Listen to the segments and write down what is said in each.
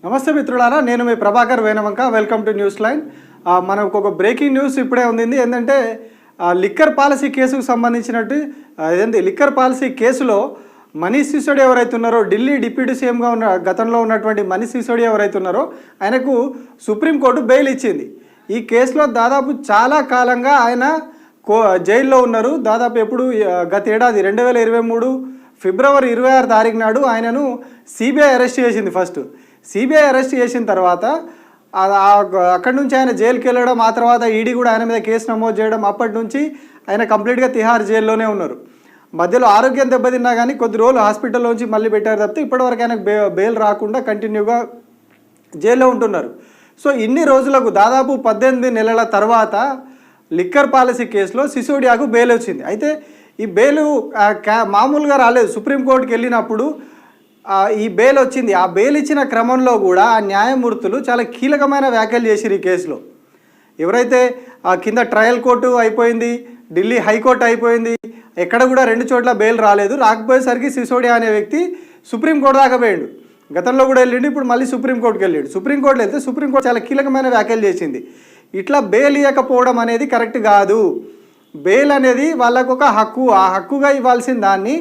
నమస్తే మిత్రులారా, నేను మీ Prabhakar Venavanka. Welcome to news line. మనకు ఒక బ్రేకింగ్ న్యూస్ ఇప్పుడే ఉంది. ఏంటంటే లిక్కర్ పాలసీ కేసుకు సంబంధించినట్టు లిక్కర్ పాలసీ కేసులో మనీష్ సిసోడియా ఎవరైతే ఉన్నారో, ఢిల్లీ డిప్యూటీ సీఎంగా ఉన్న గతంలో ఉన్నటువంటి మనీష్ సిసోడియా ఎవరైతే ఉన్నారో ఆయనకు సుప్రీంకోర్టు బెయిల్ ఇచ్చింది. ఈ కేసులో దాదాపు చాలా కాలంగా ఆయన జైల్లో ఉన్నారు. దాదాపు ఎప్పుడు గత ఏడాది 2023 ఫిబ్రవరి 26 తారీఖు నాడు ఆయనను సిబిఐ అరెస్ట్ చేసింది. ఫస్ట్ సిబిఐ అరెస్ట్ చేసిన తర్వాత అక్కడి నుంచి ఆయన జైలుకి వెళ్ళడం, ఆ తర్వాత ఈడీ కూడా ఆయన మీద కేసు నమోదు చేయడం, అప్పటి నుంచి ఆయన కంప్లీట్గా తిహార్ జైల్లోనే ఉన్నారు. మధ్యలో ఆరోగ్యం దెబ్బతిన్నా కానీ కొద్ది రోజులు హాస్పిటల్లోంచి మళ్ళీ పెట్టారు తప్పితే ఇప్పటివరకు ఆయనకు బెయిల్ రాకుండా కంటిన్యూగా జైల్లో ఉంటున్నారు. సో ఇన్ని రోజులకు దాదాపు 18 నెలల తర్వాత లిక్కర్ పాలసీ కేసులో సిసోడియాకు బెయిల్ వచ్చింది. అయితే ఈ బెయిలు మామూలుగా రాలేదు. సుప్రీంకోర్టుకి వెళ్ళినప్పుడు ఈ బెయిల్ వచ్చింది. ఆ బెయిల్ ఇచ్చిన క్రమంలో కూడా ఆ న్యాయమూర్తులు చాలా కీలకమైన వ్యాఖ్యలు చేసిరు ఈ కేసులో. ఎవరైతే కింద ట్రయల్ కోర్టు అయిపోయింది, ఢిల్లీ హైకోర్టు అయిపోయింది, ఎక్కడ కూడా 2 చోట్ల బెయిల్ రాలేదు. రాకపోయేసరికి సిసోడియా అనే వ్యక్తి సుప్రీంకోర్టు దాకా పోయాడు. గతంలో కూడా వెళ్ళిండు, ఇప్పుడు మళ్ళీ సుప్రీంకోర్టుకి వెళ్ళాడు. సుప్రీంకోర్టులో వెళ్తే సుప్రీంకోర్టు చాలా కీలకమైన వ్యాఖ్యలు చేసింది. ఇట్లా బెయిల్ ఇవ్వకపోవడం అనేది కరెక్ట్ కాదు. బెయిల్ అనేది వాళ్ళకు ఒక హక్కు, ఆ హక్కుగా ఇవ్వాల్సిన దాన్ని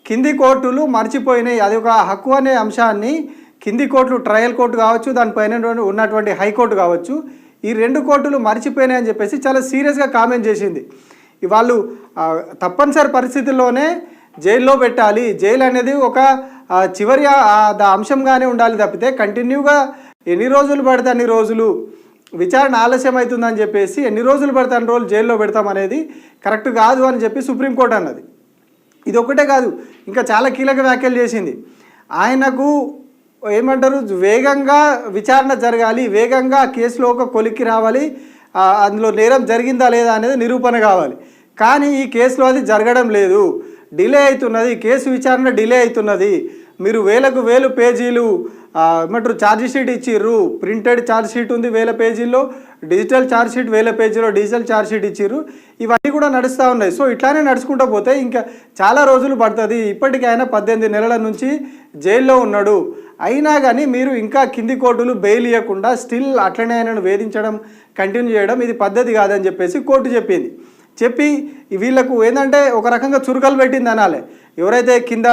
కింది కోర్టులు మర్చిపోయినాయి. అది ఒక హక్కు అనే అంశాన్ని కింది కోర్టులు, ట్రయల్ కోర్టు కావచ్చు, దానిపైన ఉన్నటువంటి హైకోర్టు కావచ్చు, ఈ 2 కోర్టులు మర్చిపోయినాయి అని చెప్పేసి చాలా సీరియస్గా కామెంట్ చేసింది. వాళ్ళు తప్పనిసరి పరిస్థితుల్లోనే జైల్లో పెట్టాలి. జైలు అనేది ఒక చివరి అంశంగానే ఉండాలి తప్పితే కంటిన్యూగా ఎన్ని రోజులు పడితే అన్ని రోజులు విచారణ ఆలస్యం అవుతుందని చెప్పేసి ఎన్ని రోజులు పడితే అన్ని రోజులు జైల్లో పెడతామనేది కరెక్ట్ కాదు అని చెప్పి సుప్రీంకోర్టు అన్నది. ఇది ఒకటే కాదు, ఇంకా చాలా కీలక వ్యాఖ్యలు చేసింది. ఆయనకు ఏమంటారు, వేగంగా విచారణ జరగాలి, వేగంగా కేసులో ఒక కొలిక్కి రావాలి, అందులో నేరం జరిగిందా లేదా అనేది నిరూపణ కావాలి. కానీ ఈ కేసులో అది జరగడం లేదు, డిలే అవుతున్నది, కేసు విచారణ డిలే అవుతున్నది. మీరు వేలకు వేలు పేజీలు ఏమంటారు ఛార్జ్షీట్ ఇచ్చిర్రు, ప్రింటెడ్ ఛార్జ్షీట్ ఉంది 1000 పేజీల్లో, డిజిటల్ ఛార్జ్షీట్ 1000 పేజీలో డిజిటల్ ఛార్జ్షీట్ ఇచ్చిర్రు. ఇవన్నీ కూడా నడుస్తూ ఉన్నాయి. సో ఇట్లానే నడుచుకుంటూ పోతే ఇంకా చాలా రోజులు పడుతుంది. ఇప్పటికీ ఆయన 18 నెలల నుంచి జైల్లో ఉన్నాడు. అయినా కానీ మీరు ఇంకా కింది కోర్టులు బెయిల్ ఇవ్వకుండా స్టిల్ అట్లనే ఆయనను వేధించడం కంటిన్యూ చేయడం ఇది పద్ధతి కాదని చెప్పేసి కోర్టు చెప్పింది. చెప్పి వీళ్ళకు ఏంటంటే ఒక రకంగా చురుకలు పెట్టింది అనాలి. ఎవరైతే కింద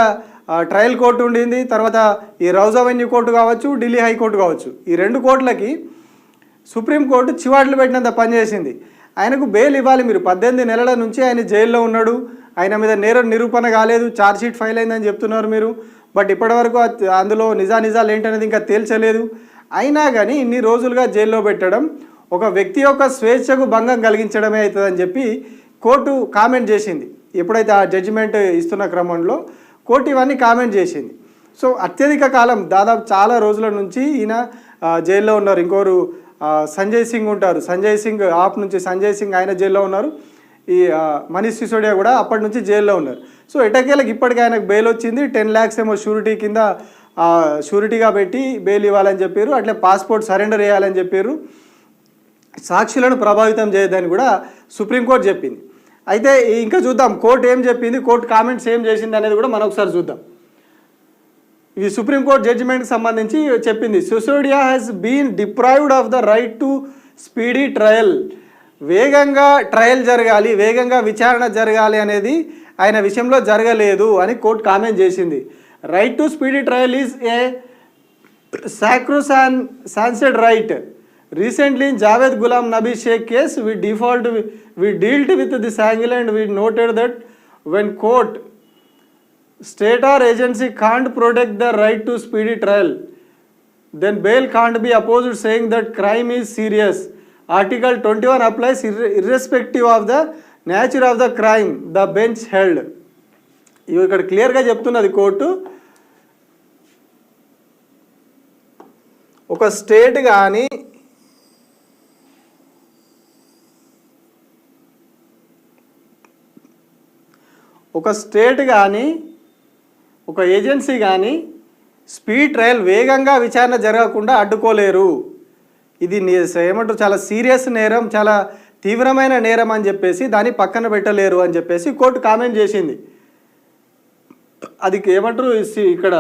ట్రయల్ కోర్టు ఉండింది, తర్వాత ఈ రౌజ్ అవెన్యూ కోర్టు కావచ్చు, ఢిల్లీ హైకోర్టు కావచ్చు, ఈ 2 కోర్టులకి సుప్రీంకోర్టు చివాట్లు పెట్టినంత పనిచేసింది. ఆయనకు బెయిల్ ఇవ్వాలి. మీరు 18 నెలల నుంచి ఆయన జైల్లో ఉన్నాడు, ఆయన మీద నేరం నిరూపణ కాలేదు, ఛార్జ్షీట్ ఫైల్ అయిందని చెప్తున్నారు మీరు, బట్ ఇప్పటివరకు అందులో నిజాలు ఏంటనేది ఇంకా తేల్చలేదు. అయినా కానీ ఇన్ని రోజులుగా జైల్లో పెట్టడం ఒక వ్యక్తి యొక్క స్వేచ్ఛకు భంగం కలిగించడమే అవుతుందని చెప్పి కోర్టు కామెంట్ చేసింది. ఎప్పుడైతే ఆ జడ్జిమెంట్ ఇస్తున్న క్రమంలో కోర్టు ఇవన్నీ కామెంట్ చేసింది. సో అత్యధిక కాలం దాదాపు చాలా రోజుల నుంచి ఈయన జైల్లో ఉన్నారు. ఇంకోరు సంజయ్ సింగ్ ఉంటారు, సంజయ్ సింగ్ ఆప్ నుంచి సంజయ్ సింగ్ ఆయన జైల్లో ఉన్నారు. ఈ మనీష్ సిసోడియా కూడా అప్పటి నుంచి జైల్లో ఉన్నారు. సో ఎటకేలకు ఇప్పటికీ ఆయనకు బెయిల్ వచ్చింది. 10 lakhs ఏమో షూరిటీ కింద షూరిటీగా పెట్టి బెయిల్ ఇవ్వాలని చెప్పారు. అట్లే పాస్పోర్ట్ సరెండర్ చేయాలని చెప్పారు. సాక్షులను ప్రభావితం చేయదని కూడా సుప్రీంకోర్టు చెప్పింది. అయితే ఇంకా చూద్దాం కోర్టు ఏం చెప్పింది, కోర్టు కామెంట్స్ ఏం చేసింది అనేది కూడా మనం ఒకసారి చూద్దాం. ఇది సుప్రీంకోర్టు జడ్జిమెంట్కి సంబంధించి చెప్పింది. Sisodia has been deprived of the right to speedy trial. వేగంగా ట్రయల్ జరగాలి, వేగంగా విచారణ జరగాలి అనేది ఆయన విషయంలో జరగలేదు అని కోర్టు కామెంట్ చేసింది. Right to speedy trial is a sacrosanct right. Recently in Javed Ghulam Nabi Sheikh case, we dealt with this angle and we noted that when court, state or agency can't protect the right to speedy trial, then bail can't be opposed, saying that crime is serious. Article 21 applies irrespective of the nature of the crime, the bench held. ఇవి ఇక్కడ క్లియర్గా చెప్తున్నది court. ఒక state కానీ ఒక agency కానీ speed trial వేగంగా విచారణ జరగకుండా అడ్డుకోలేరు. ఇది ఏమంటారు చాలా సీరియస్ నేరం, చాలా తీవ్రమైన నేరం అని చెప్పేసి దాన్ని పక్కన పెట్టలేరు అని చెప్పేసి కోర్టు కామెంట్ చేసింది. అది ఏమంటారు ఇక్కడ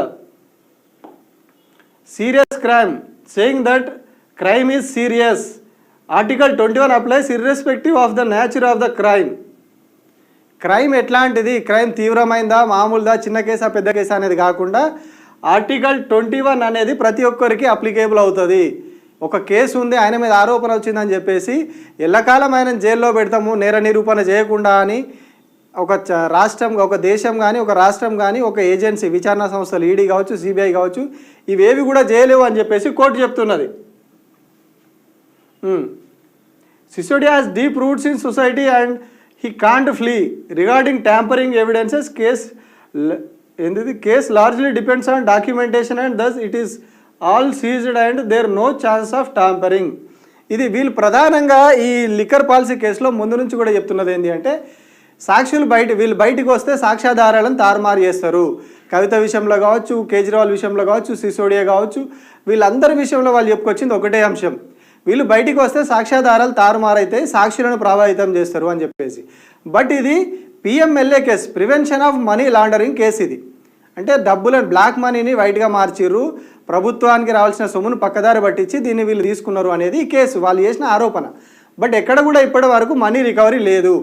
serious crime saying that crime is serious. Article 21 applies irrespective of the nature of the crime. Crime ఎట్లాంటిది, క్రైమ్ తీవ్రమైందా, మామూలుదా, చిన్న కేసా పెద్ద కేసా అనేది కాకుండా ఆర్టికల్ 21 అనేది ప్రతి ఒక్కరికి అప్లికేబుల్ అవుతుంది. ఒక కేసు ఉంది, ఆయన మీద ఆరోపణ వచ్చిందని చెప్పేసి ఎల్లకాలం ఆయన జైల్లో పెడతాము నేర నిరూపణ చేయకుండా అని ఒక రాష్ట్రం, ఒక దేశం కానీ, ఒక రాష్ట్రం కానీ, ఒక ఏజెన్సీ, విచారణ సంస్థలు ఈడీ కావచ్చు, సిబిఐ కావచ్చు, ఇవేవి కూడా చేయలేవు అని చెప్పేసి కోర్టు చెప్తున్నది. Sisodia has deep roots in society and he can't flee. Regarding tampering evidences, case largely depends on documentation and thus it is all seized and there no chance of tampering. ఇది వీళ్ళు ప్రధానంగా ఈ లిక్కర్ పాలసీ కేసులో ముందు నుంచి కూడా చెప్తున్నది ఏంటి అంటే, సాక్షులు వీళ్ళు బయటికి వస్తే సాక్ష్యాధారాలను తారుమారు చేస్తారు. కవిత విషయంలో కావచ్చు, కేజ్రీవాల్ విషయంలో కావచ్చు, సిసోడియా కావచ్చు, వీళ్ళందరి విషయంలో వాళ్ళు చెప్పుకొచ్చింది ఒకటే అంశం, వీళ్ళు బయటికి వస్తే సాక్ష్యాధారాలు తారుమారైతే సాక్షులను ప్రభావితం చేస్తారు అని చెప్పేసి. బట్ ఇది PMLA case, prevention of money laundering case. ఇది అంటే డబ్బులను, బ్లాక్ మనీని వైట్గా మార్చిర్రు, ప్రభుత్వానికి రావాల్సిన సొమ్మును పక్కదారి పట్టించి దీన్ని వీళ్ళు తీసుకున్నారు అనేది ఈ కేసు, వాళ్ళు చేసిన ఆరోపణ. బట్ ఎక్కడ కూడా ఇప్పటి వరకు మనీ రికవరీ లేదు.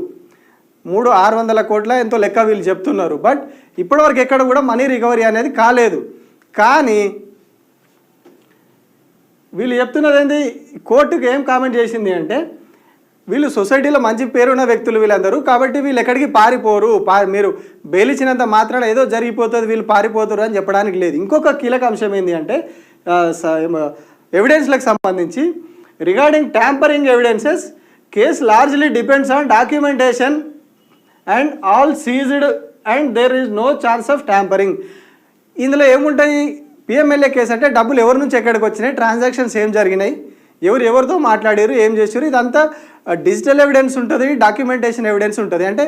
600 కోట్ల ఎంతో లెక్క వీళ్ళు చెప్తున్నారు. బట్ ఇప్పటివరకు ఎక్కడ కూడా మనీ రికవరీ అనేది కాలేదు. కానీ వీళ్ళు చెప్తున్నది ఏంటి, కోర్టుకు ఏం కామెంట్ చేసింది అంటే, వీళ్ళు సొసైటీలో మంచి పేరున్న వ్యక్తులు వీళ్ళందరూ, కాబట్టి వీళ్ళు ఎక్కడికి పారిపోరు, మీరు బెయిలిచ్చినంత మాత్రాన ఏదో జరిగిపోతుంది వీళ్ళు పారిపోతారు అని చెప్పడానికి లేదు. ఇంకొక కీలక అంశం ఏంటి అంటే, ఎవిడెన్స్లకు సంబంధించి regarding tampering evidences case largely depends on documentation and all seized and there is no chance of tampering. ఇందులో ఏముంటాయి, పిఎంఎల్ఏ కేసు అంటే డబ్బులు ఎవరి నుంచి ఎక్కడికి వచ్చినాయి, ట్రాన్సాక్షన్స్ ఏం జరిగినాయి, ఎవరితో మాట్లాడారు, ఏం చేశారు, ఇదంతా డిజిటల్ ఎవిడెన్స్ ఉంటుంది, డాక్యుమెంటేషన్ ఎవిడెన్స్ ఉంటుంది. అంటే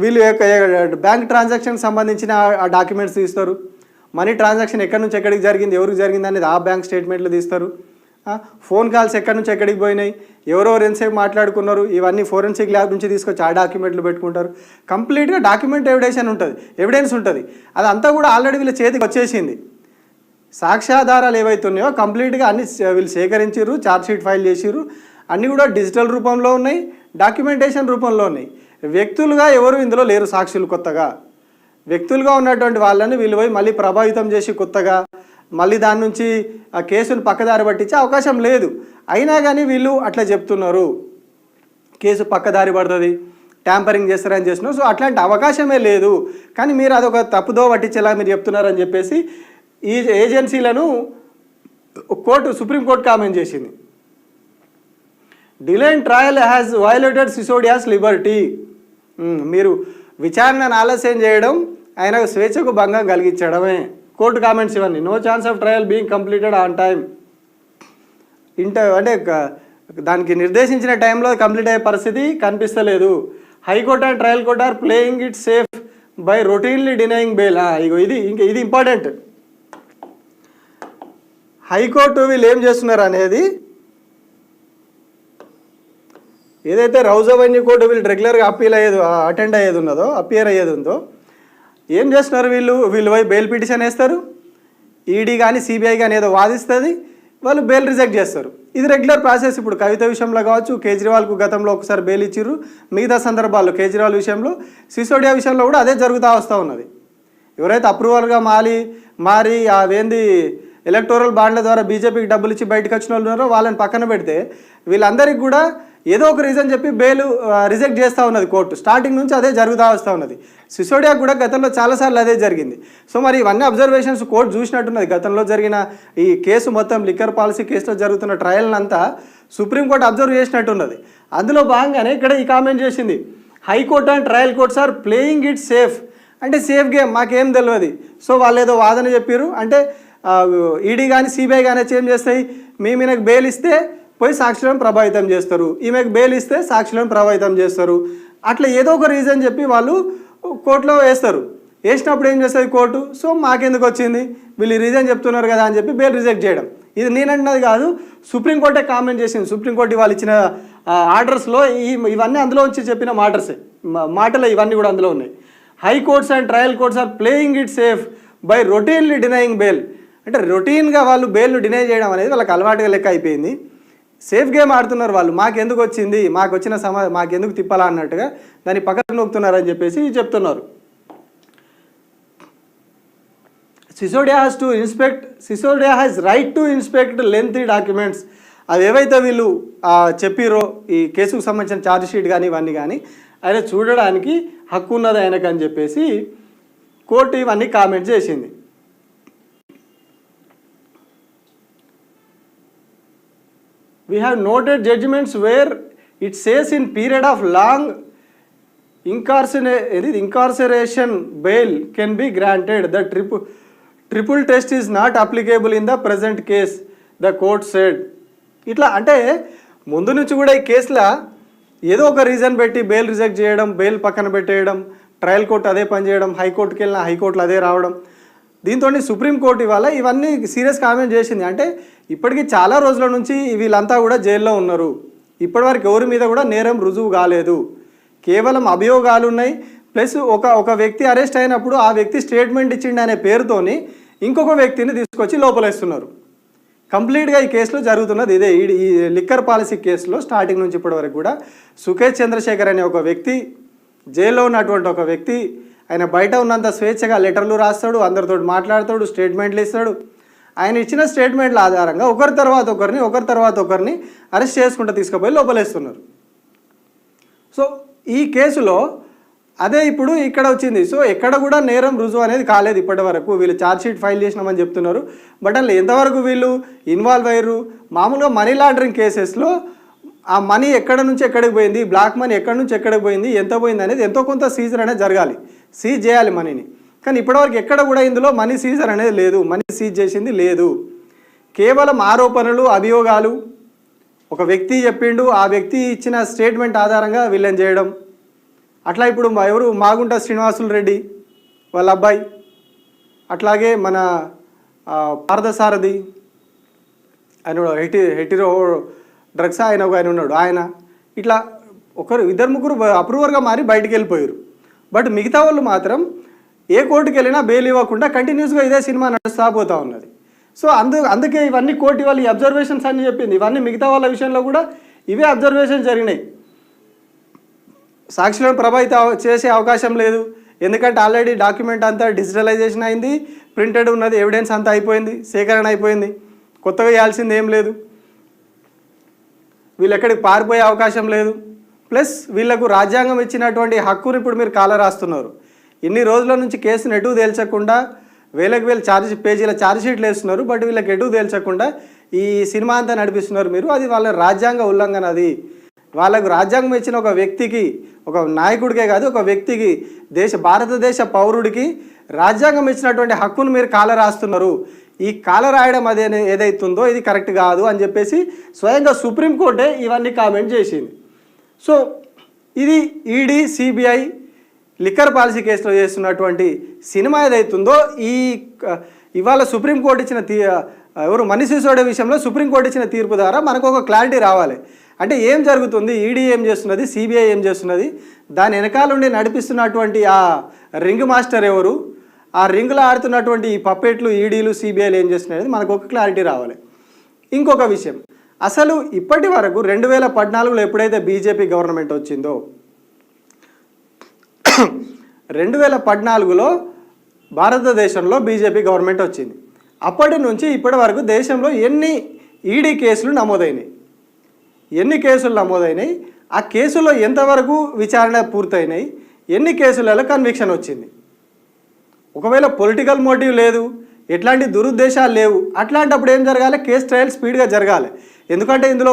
వీళ్ళు బ్యాంక్ ట్రాన్సాక్షన్కి సంబంధించిన ఆ డాక్యుమెంట్స్ తీస్తారు, మనీ ట్రాన్సాక్షన్ ఎక్కడి నుంచి ఎక్కడికి జరిగింది, ఎవరికి జరిగింది అనేది ఆ బ్యాంక్ స్టేట్మెంట్లు తీస్తారు, ఫోన్ కాల్స్ ఎక్కడి నుంచి ఎక్కడికి పోయినాయి, ఎవరెవరు ఎంతసేపు మాట్లాడుకున్నారు, ఇవన్నీ ఫోరెన్సిక్ ల్యాబ్ నుంచి తీసుకొచ్చి ఆ డాక్యుమెంట్లు పెట్టుకుంటారు. కంప్లీట్గా డాక్యుమెంట్ ఎవిడెన్స్ ఉంటుంది. అదంతా కూడా ఆల్రెడీ వీళ్ళ చేతికి వచ్చేసింది. సాక్ష్యాధారాలు ఏవైతే ఉన్నాయో కంప్లీట్గా అన్ని వీళ్ళు సేకరించారు, ఛార్జ్షీట్ ఫైల్ చేసిర్రు, అన్నీ కూడా డిజిటల్ రూపంలో ఉన్నాయి, డాక్యుమెంటేషన్ రూపంలో ఉన్నాయి. వ్యక్తులుగా ఎవరు ఇందులో లేరు, సాక్షులు కొత్తగా వ్యక్తులుగా ఉన్నటువంటి వాళ్ళని వీళ్ళు పోయి మళ్ళీ ప్రభావితం చేసి కొత్తగా మళ్ళీ దాని నుంచి ఆ కేసును పక్కదారి పట్టించే అవకాశం లేదు. అయినా కానీ వీళ్ళు అట్లా చెప్తున్నారు, కేసు పక్కదారి పడుతుంది, ట్యాంపరింగ్ చేస్తారని చేస్తున్నారు. సో అట్లాంటి అవకాశమే లేదు. కానీ మీరు అదొక తప్పుదో పట్టించేలా మీరు చెప్తున్నారని చెప్పేసి ఈ ఏజెన్సీలను సుప్రీంకోర్టు కామెంట్ చేసింది. Delay in trial has violated Sisodia's liberty. మీరు విచారణను ఆలస్యం చేయడం ఆయన స్వేచ్ఛకు భంగం కలిగించడమే. కోర్టు కామెంట్స్ ఇవన్నీ. No chance of trial being completed on time. అంటే దానికి నిర్దేశించిన టైంలో కంప్లీట్ అయ్యే పరిస్థితి కనిపిస్తలేదు. High court and trial court are playing it safe by routinely denying bail. ఇది ఇంపార్టెంట్. హైకోర్టు వీళ్ళు ఏం చేస్తున్నారు అనేది, ఏదైతే రౌజ్ అవెన్యూ కోర్టు వీళ్ళు రెగ్యులర్గా అటెండ్ అయ్యేది ఉందో ఏం చేస్తున్నారు, వీళ్ళు పోయి బెయిల్ పిటిషన్ వేస్తారు, ఈడీ కానీ సిబిఐ కానీ ఏదో వాదిస్తుంది, వాళ్ళు బెయిల్ రిజెక్ట్ చేస్తారు. ఇది రెగ్యులర్ ప్రాసెస్. ఇప్పుడు కవిత విషయంలో కావచ్చు, కేజ్రీవాల్కు గతంలో ఒకసారి బెయిల్ ఇచ్చిర్రు, మిగతా సందర్భాల్లో కేజ్రీవాల్ విషయంలో, సిసోడియా విషయంలో కూడా అదే జరుగుతూ వస్తూ ఉన్నది. ఎవరైతే అప్రూవల్గా మారి అవేంది ఎలక్టోరల్ బాండ్ల ద్వారా బీజేపీకి డబ్బులు ఇచ్చి బయటకు వచ్చిన వాళ్ళు ఉన్నారో వాళ్ళని పక్కన పెడితే వీళ్ళందరికీ కూడా ఏదో ఒక రీజన్ చెప్పి బెయిల్ రిజెక్ట్ చేస్తూ ఉన్నది కోర్టు. స్టార్టింగ్ నుంచి అదే జరుగుతూ వస్తూ ఉన్నది. సిసోడియా కూడా గతంలో చాలాసార్లు అదే జరిగింది. సో మరి ఇవన్నీ అబ్జర్వేషన్స్ కోర్టు చూసినట్టున్నది. గతంలో జరిగిన ఈ కేసు మొత్తం లిక్కర్ పాలసీ కేసులో జరుగుతున్న ట్రయల్ని అంతా సుప్రీంకోర్టు అబ్జర్వ్ చేసినట్టున్నది. అందులో భాగంగానే ఇక్కడ ఈ కామెంట్ చేసింది, high court and trial courts are playing it safe. అంటే సేఫ్ గేమ్, మాకేం తెలియదు. సో వాళ్ళు ఏదో వాదన చెప్పారు అంటే ఈడీ కానీ సిబిఐ కానీ ఏం చేస్తాయి, ఈమెకు బెయిల్ ఇస్తే పోయి సాక్షులను ప్రభావితం చేస్తారు, ఈమెకు బెయిల్ ఇస్తే సాక్షులను ప్రభావితం చేస్తారు. అట్లా ఏదో ఒక రీజన్ చెప్పి వాళ్ళు కోర్టులో వేస్తారు. వేసినప్పుడు ఏం చేస్తుంది కోర్టు, సో మాకెందుకు వచ్చింది, వీళ్ళు రీజన్ చెప్తున్నారు కదా అని చెప్పి బెయిల్ రిజెక్ట్ చేయడం. ఇది నేనంటున్నది కాదు, సుప్రీంకోర్టే కామెంట్ చేసింది. సుప్రీంకోర్టు వాళ్ళు ఇచ్చిన ఆర్డర్స్లో ఇవన్నీ అందులో వచ్చి చెప్పిన మాటలు ఇవన్నీ కూడా అందులో ఉన్నాయి. High courts and trial courts are playing it safe by routinely denying bail. అంటే రొటీన్గా వాళ్ళు బెయిల్ను డినై చేయడం అనేది వాళ్ళకి అలవాటుగా లెక్క అయిపోయింది. సేఫ్ గేమ్ ఆడుతున్నారు వాళ్ళు, మాకెందుకు వచ్చింది, మాకు వచ్చిన మాకెందుకు తిప్పాలా అన్నట్టుగా దాన్ని పక్కకు నొక్కుతున్నారని చెప్పేసి చెప్తున్నారు. Sisodia has right to inspect lengthy documents. అవి ఏవైతే వీళ్ళు చెప్పిరో ఈ కేసుకు సంబంధించిన ఛార్జ్ షీట్ కానీ ఇవన్నీ కానీ ఆయన చూడడానికి హక్కు ఉన్నది ఆయనకు అని చెప్పేసి కోర్టు ఇవన్నీ కామెంట్ చేసింది. We have noted judgments where it says in period of long incarceration bail can be granted. The triple test is not applicable in the present case, the court said. ఇట్లా అంటే ముందు నుంచి కూడా ఈ కేసులో ఏదో ఒక రీజన్ పెట్టి బెయిల్ రిజెక్ట్ చేయడం, బెయిల్ పక్కన పెట్టేయడం, ట్రయల్ కోర్టు అదే పని చేయడం, హైకోర్టుకి వెళ్ళిన హైకోర్టులో అదే రావడం, దీంతో సుప్రీంకోర్టు ఇవాళ ఇవన్నీ సీరియస్ కామెంట్ చేసింది. అంటే ఇప్పటికీ చాలా రోజుల నుంచి వీళ్ళంతా కూడా జైల్లో ఉన్నారు, ఇప్పటివరకు ఎవరి మీద కూడా నేరం రుజువు కాలేదు, కేవలం అభియోగాలు ఉన్నాయి. ప్లస్ ఒక వ్యక్తి అరెస్ట్ అయినప్పుడు ఆ వ్యక్తి స్టేట్మెంట్ ఇచ్చిండు అనే పేరుతోని ఇంకొక వ్యక్తిని తీసుకొచ్చి లోపలేస్తున్నారు. కంప్లీట్గా ఈ కేసులో జరుగుతున్నది ఇదే. ఈ లిక్కర్ పాలసీ కేసులో స్టార్టింగ్ నుంచి ఇప్పటి వరకు కూడా సుఖేష్ చంద్రశేఖర్ అనే ఒక వ్యక్తి, జైల్లో ఉన్నటువంటి ఒక వ్యక్తి, ఆయన బయట ఉన్నంత స్వేచ్ఛగా లెటర్లు రాస్తాడు, అందరితో మాట్లాడతాడు, స్టేట్మెంట్లు ఇస్తాడు. ఆయన ఇచ్చిన స్టేట్మెంట్ల ఆధారంగా ఒకరి తర్వాత ఒకరిని అరెస్ట్ చేసుకుంటూ తీసుకుపోయి లోపలేస్తున్నారు. సో ఈ కేసులో అదే ఇప్పుడు ఇక్కడ వచ్చింది. సో ఎక్కడ కూడా నేరం రుజువు అనేది కాలేదు ఇప్పటి వరకు. వీళ్ళు ఛార్జ్షీట్ ఫైల్ చేసినామని చెప్తున్నారు, బట్ అందులో ఎంతవరకు వీళ్ళు ఇన్వాల్వ్ అయ్యారు? మామూలుగా మనీ లాండరింగ్ కేసెస్లో ఆ మనీ ఎక్కడ నుంచి ఎక్కడికి పోయింది, బ్లాక్ మనీ ఎక్కడి నుంచి ఎక్కడికి పోయింది, ఎంత పోయింది అనేది ఎంతో కొంత సీజర్ అనేది జరగాలి, సీజ్ చేయాలి మనీని. కానీ ఇప్పటివరకు ఎక్కడ కూడా ఇందులో మనీ సీజర్ అనేది లేదు, మనీ సీజ్ చేసింది లేదు. కేవలం ఆరోపణలు, అభియోగాలు, ఒక వ్యక్తి చెప్పిండు, ఆ వ్యక్తి ఇచ్చిన స్టేట్మెంట్ ఆధారంగా వీళ్ళని చేయడం. అట్లా ఇప్పుడు ఎవరు మాగుంట శ్రీనివాసులు రెడ్డి వాళ్ళ అబ్బాయి, అట్లాగే మన పార్థసారథి ఆయన హెటిరో డ్రగ్స్ ఆయన ఉన్నాడు, ఆయన ఇట్లా ఇద్దరు ముగ్గురు అప్రూవర్గా మారి బయటికి వెళ్ళిపోయారు. బట్ మిగతా వాళ్ళు మాత్రం ఏ కోర్టుకి వెళ్ళినా బెయిల్ ఇవ్వకుండా కంటిన్యూస్గా ఇదే సినిమా నడుస్తూ పోతూ ఉన్నది. సో అందుకే ఇవన్నీ కోర్టు వాళ్ళు ఈ అబ్జర్వేషన్స్ అని చెప్పింది. ఇవన్నీ మిగతా వాళ్ళ విషయంలో కూడా ఇవే అబ్జర్వేషన్ జరిగినాయి. సాక్షులను ప్రభావితం చేసే అవకాశం లేదు, ఎందుకంటే ఆల్రెడీ డాక్యుమెంట్ అంతా డిజిటలైజేషన్ అయింది, ప్రింటెడ్ ఉన్నది, ఎవిడెన్స్ అంతా అయిపోయింది, సేకరణ అయిపోయింది, కొత్తగా వేయాల్సింది ఏం లేదు. వీళ్ళు ఎక్కడికి పారిపోయే అవకాశం లేదు. ప్లస్ వీళ్లకు రాజ్యాంగం ఇచ్చినటువంటి హక్కును ఇప్పుడు మీరు కాలరాస్తున్నారు. ఇన్ని రోజుల నుంచి కేసును ఎటు తేల్చకుండా వేలకు వేలు పేజీల ఛార్జ్షీట్లు వేస్తున్నారు, బట్ వీళ్ళకి ఎటు తేల్చకుండా ఈ సినిమా అంతా నడిపిస్తున్నారు మీరు. అది వాళ్ళ రాజ్యాంగ ఉల్లంఘన. అది వాళ్ళకు రాజ్యాంగం ఇచ్చిన ఒక వ్యక్తికి, ఒక నాయకుడికే కాదు, ఒక వ్యక్తికి, భారతదేశ పౌరుడికి రాజ్యాంగం ఇచ్చినటువంటి హక్కును మీరు కాలరాస్తున్నారు. ఈ కాలరాయడం అదే ఏదైతుందో ఇది కరెక్ట్ కాదు అని చెప్పేసి స్వయంగా సుప్రీంకోర్టే ఇవన్నీ కామెంట్ చేసింది. సో ఇది ఈడీ, సిబిఐ లిక్కర్ పాలసీ కేసులో చేస్తున్నటువంటి సినిమా ఏదైతుందో ఇవాళ సుప్రీంకోర్టు ఇచ్చిన మనీష్ సిసోడియా విషయంలో సుప్రీంకోర్టు ఇచ్చిన తీర్పు ద్వారా మనకు ఒక క్లారిటీ రావాలి. అంటే ఏం జరుగుతుంది, ఈడీ ఏం చేస్తున్నది, సిబిఐ ఏం చేస్తున్నది, దాని వెనకాల నుండి నడిపిస్తున్నటువంటి ఆ రింగ్ మాస్టర్ ఎవరు, ఆ రింగ్లో ఆడుతున్నటువంటి ఈ పప్పెట్లు ఈడీలు, సిబిఐలు ఏం చేస్తున్నాయి మనకు ఒక క్లారిటీ రావాలి. ఇంకొక విషయం, అసలు ఇప్పటి వరకు 2014లో ఎప్పుడైతే బీజేపీ గవర్నమెంట్ వచ్చిందో, 2014లో భారతదేశంలో బీజేపీ గవర్నమెంట్ వచ్చింది. అప్పటి నుంచి ఇప్పటి వరకు దేశంలో ఎన్ని ఈడీ కేసులు నమోదైనాయి, ఆ కేసుల్లో ఎంతవరకు విచారణ పూర్తయినాయి, ఎన్ని కేసులలో కన్విక్షన్ వచ్చింది. ఒకవేళ పొలిటికల్ మోటివ్ లేదు, ఎట్లాంటి దురుద్దేశాలు లేవు, అట్లాంటప్పుడు ఏం జరగాలి, కేసు ట్రయల్ స్పీడ్గా జరగాలి. ఎందుకంటే ఇందులో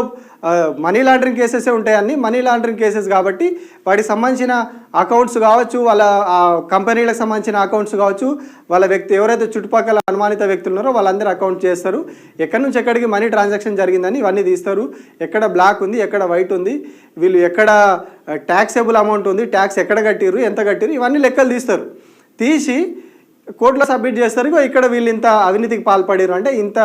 మనీ లాండరింగ్ కేసెసే ఉంటాయని, మనీ లాండరింగ్ కేసెస్ కాబట్టి వాటికి సంబంధించిన అకౌంట్స్ కావచ్చు, వాళ్ళ కంపెనీలకు సంబంధించిన అకౌంట్స్ కావచ్చు, వాళ్ళ వ్యక్తి ఎవరైతే చుట్టుపక్కల అనుమానిత వ్యక్తులు ఉన్నారో వాళ్ళందరూ అకౌంట్ చేస్తారు. ఎక్కడి నుంచి ఎక్కడికి మనీ ట్రాన్సాక్షన్ జరిగిందని ఇవన్నీ తీస్తారు. ఎక్కడ బ్లాక్ ఉంది, ఎక్కడ వైట్ ఉంది, వీళ్ళు ఎక్కడ ట్యాక్సేబుల్ అమౌంట్ ఉంది, ట్యాక్స్ ఎక్కడ కట్టిరు, ఎంత కట్టిరు, ఇవన్నీ లెక్కలు తీస్తారు. తీసి కోర్టులో సబ్మిట్ చేస్తారు. ఇక్కడ వీళ్ళు ఇంత అవినీతికి పాల్పడారు అంటే ఇంత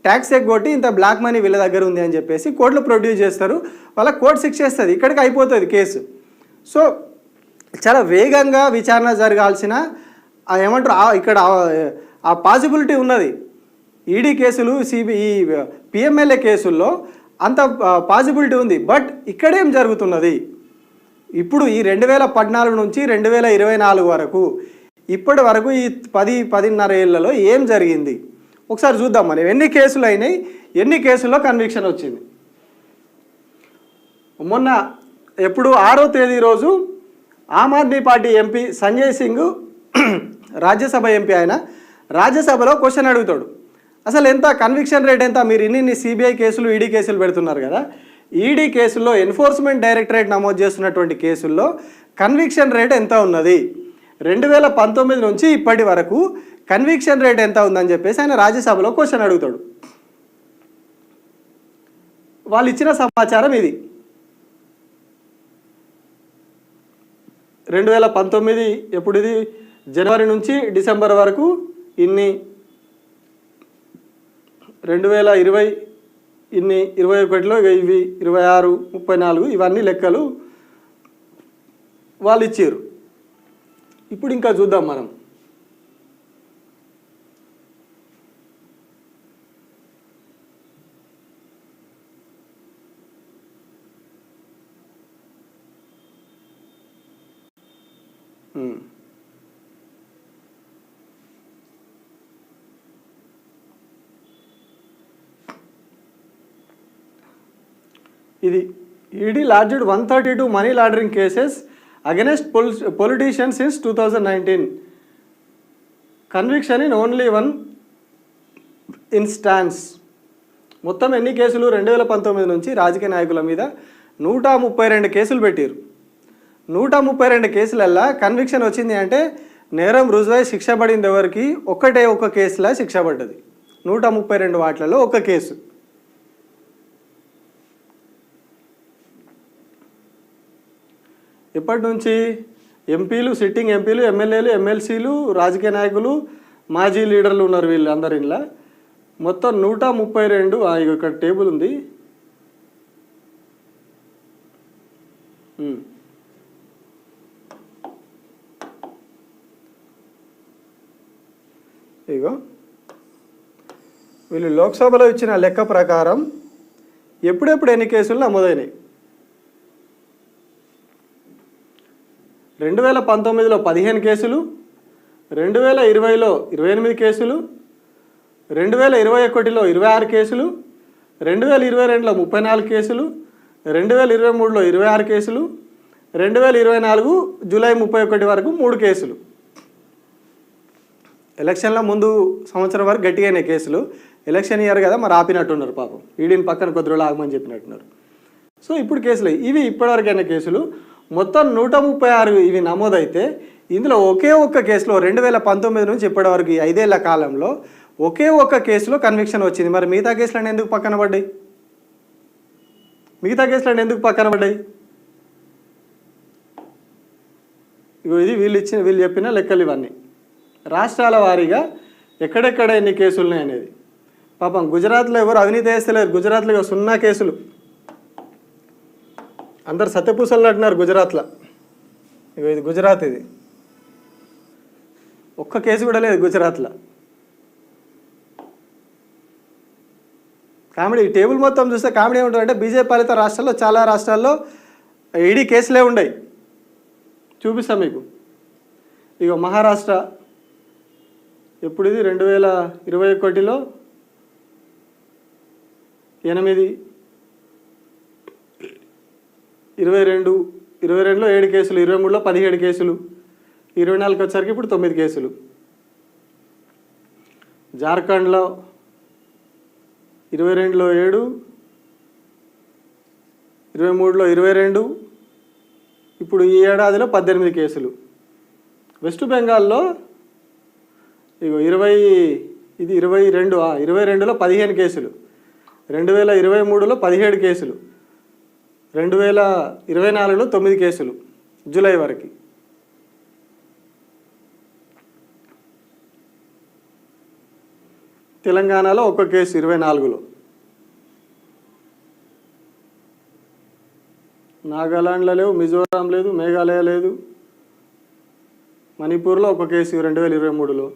ట్యాక్స్ ఎగ్గొట్టి ఇంత బ్లాక్ మనీ వీళ్ళ దగ్గర ఉంది అని చెప్పేసి కోర్టులో ప్రొడ్యూస్ చేస్తారు. వాళ్ళ కోర్టు శిక్ష చేస్తుంది, ఇక్కడికి అయిపోతుంది కేసు. సో చాలా వేగంగా విచారణ జరగాల్సిన ఏమంటారు ఇక్కడ ఆ పాసిబిలిటీ ఉన్నది. ఈడీ కేసులు ఈ పిఎంఎల్ఏ కేసుల్లో అంత పాసిబిలిటీ ఉంది. బట్ ఇక్కడేం జరుగుతున్నది ఇప్పుడు ఈ 2014 నుంచి 2024 వరకు ఇప్పటి వరకు ఈ 10-10.5 ఏళ్లలో ఏం జరిగింది ఒకసారి చూద్దాం. మనం ఎన్ని కేసులు అయినాయి, ఎన్ని కేసుల్లో కన్విక్షన్ వచ్చింది. మొన్న ఎప్పుడు 6వ తేదీ రోజు ఆమ్ ఆద్మీ పార్టీ ఎంపీ సంజయ్ సింగ్ రాజ్యసభ ఎంపీ, ఆయన రాజ్యసభలో క్వశ్చన్ అడుగుతాడు, అసలు ఎంత కన్విక్షన్ రేట్ ఎంత, మీరు ఇన్ని సిబిఐ కేసులు ఈడీ కేసులు పెడుతున్నారు కదా, ఈడీ కేసుల్లో ఎన్ఫోర్స్మెంట్ డైరెక్టరేట్ నమోదు చేస్తున్నటువంటి కేసుల్లో కన్విక్షన్ రేట్ ఎంత ఉన్నది, 2019 నుంచి ఇప్పటి వరకు కన్విక్షన్ రేట్ ఎంత ఉందని చెప్పేసి ఆయన రాజ్యసభలో క్వశ్చన్ అడుగుతాడు. వాళ్ళు ఇచ్చిన సమాచారం ఇది. 2019 ఎప్పుడు ఇది, జనవరి నుంచి డిసెంబర్ వరకు ఇన్ని, 2020 ఇన్ని, 21లో ఇవి 26, 34 ఇవన్నీ లెక్కలు వాళ్ళు ఇచ్చారు. ఇప్పుడు ఇంకా చూద్దాం మనం. ఇది ED lodged 132 money laundering cases against politicians since 2019. Conviction in only 1 instance. మొత్తం ఎన్ని కేసులు, 2019 నుంచి రాజకీయ నాయకుల మీద 132 కేసులు పెట్టారు. 132 కేసులల్లా కన్విక్షన్ వచ్చింది అంటే నేరం రుజువై శిక్ష పడింది ఎవరికి, ఒక్క కేసులా శిక్ష పడ్డది. 132 వాటిలలో ఒక కేసు. ఎప్పటి నుంచి, ఎంపీలు, సిట్టింగ్ ఎంపీలు, ఎమ్మెల్యేలు, ఎమ్మెల్సీలు, రాజకీయ నాయకులు, మాజీ లీడర్లు ఉన్నారు వీళ్ళు అందరి ఇంట్లో. మొత్తం 132. ఇక్కడ టేబుల్ ఉంది. ఇగో వీళ్ళు లోక్సభలో ఇచ్చిన లెక్క ప్రకారం ఎప్పుడెప్పుడు ఎన్ని కేసులు నమోదైనాయి. 2019లో 15 కేసులు, 2020లో 28 కేసులు, 2021లో 26 కేసులు, 2022లో 34 కేసులు, 2023లో 26 కేసులు, 2024 జూలై 31 వరకు 3 కేసులు. ఎలక్షన్ల ముందు సంవత్సరం వరకు గట్టిగానే కేసులు, ఎలక్షన్ ఇయర్ కదా మరి ఆపినట్టున్నారు పాపం, ఈడీని పక్కన కొద్ది రోజులు ఆగమని చెప్పినట్టున్నారు. సో ఇప్పుడు కేసులు ఇవి ఇప్పటివరకైన కేసులు మొత్తం 136 ఇవి నమోదైతే ఇందులో ఒకే ఒక్క కేసులో 2019 నుంచి ఇప్పటివరకు 5 ఏళ్ల కాలంలో ఒకే ఒక్క కేసులో కన్విక్షన్ వచ్చింది. మరి మిగతా కేసులన్నీ ఎందుకు పక్కన పడ్డాయి? ఇగో ఇది వీళ్ళు చెప్పిన లెక్కలు ఇవన్నీ. రాష్ట్రాల వారీగా ఎక్కడెక్కడ ఎన్ని కేసులు ఉన్నాయి అనేది. పాపం గుజరాత్లో ఎవరు అవినీతి వేస్తలేరు. గుజరాత్లో 0 కేసులు. అందరు సత్యపూసలు అంటున్నారు గుజరాత్లో. ఇగో ఇది గుజరాత్, ఇది ఒక్క కేసు కూడా లేదు గుజరాత్లో. కామెడీ, ఈ టేబుల్ మొత్తం చూస్తే కామెడీ ఏముంటుందంటే బీజేపీ పాలిత రాష్ట్రాల్లో చాలా రాష్ట్రాల్లో ఈడీ కేసులే ఉన్నాయి. చూపిస్తాం మీకు. ఇగో మహారాష్ట్ర ఎప్పుడు ఇది 2021లో 8, 22లో 7 కేసులు, 23లో 17 కేసులు, 24కి వచ్చేసరికి ఇప్పుడు 9 కేసులు. జార్ఖండ్లో 22లో 7, 23లో 22, ఇప్పుడు ఈ ఏడాదిలో 18 కేసులు. వెస్ట్ బెంగాల్లో ఇగో 22లో 15 కేసులు, 2023లో 17 కేసులు, 2024లో 9 కేసులు జూలై వరకు. తెలంగాణలో 1 కేసు 24లో. నాగాలాండ్లో లేవు, మిజోరాం లేదు, మేఘాలయ లేదు, మణిపూర్లో 1 కేసు 2023లో.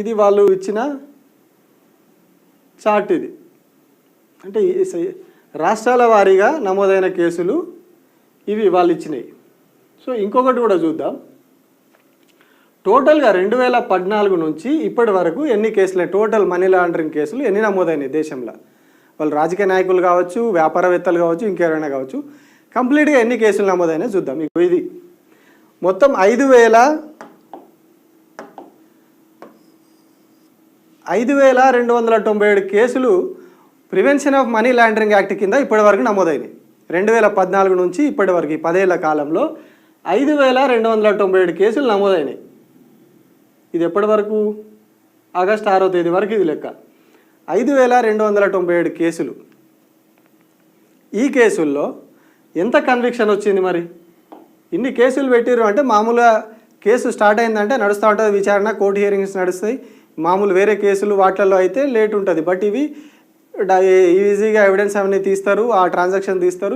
ఇది వాళ్ళు ఇచ్చిన చార్ట్. ఇది అంటే రాష్ట్రాల వారీగా నమోదైన కేసులు ఇవి వాళ్ళు ఇచ్చినాయి. సో ఇంకొకటి కూడా చూద్దాం. టోటల్గా 2014 నుంచి ఇప్పటి వరకు ఎన్ని కేసులు, టోటల్ మనీ లాండరింగ్ కేసులు ఎన్ని నమోదైనాయి దేశంలో? వాళ్ళు రాజకీయ నాయకులు కావచ్చు, వ్యాపారవేత్తలు కావచ్చు, ఇంకెవరైనా కావచ్చు, కంప్లీట్గా ఎన్ని కేసులు నమోదైనా చూద్దాం. ఇది మొత్తం 5,297 కేసులు prevention of money laundering act కింద ఇప్పటి వరకు నమోదైనాయి. 2014 నుంచి ఇప్పటి వరకు 10 ఏళ్ల కాలంలో 5,297 కేసులు నమోదైనాయి. ఇది ఎప్పటి వరకు? ఆగస్టు 6వ తేదీ వరకు ఇది లెక్క. 5,297 కేసులు. ఈ కేసుల్లో ఎంత కన్విక్షన్ వచ్చింది? మరి ఇన్ని కేసులు పెట్టిర్రు అంటే మామూలుగా కేసు స్టార్ట్ అయిందంటే నడుస్తూ ఉంటుంది విచారణ, కోర్టు హియరింగ్స్ నడుస్తాయి. మామూలు వేరే కేసులు వాటిల్లో అయితే లేట్ ఉంటుంది. బట్ ఇవి ఈజీగా ఎవిడెన్స్ అవన్నీ తీస్తారు, ఆ ట్రాన్సాక్షన్ తీస్తారు,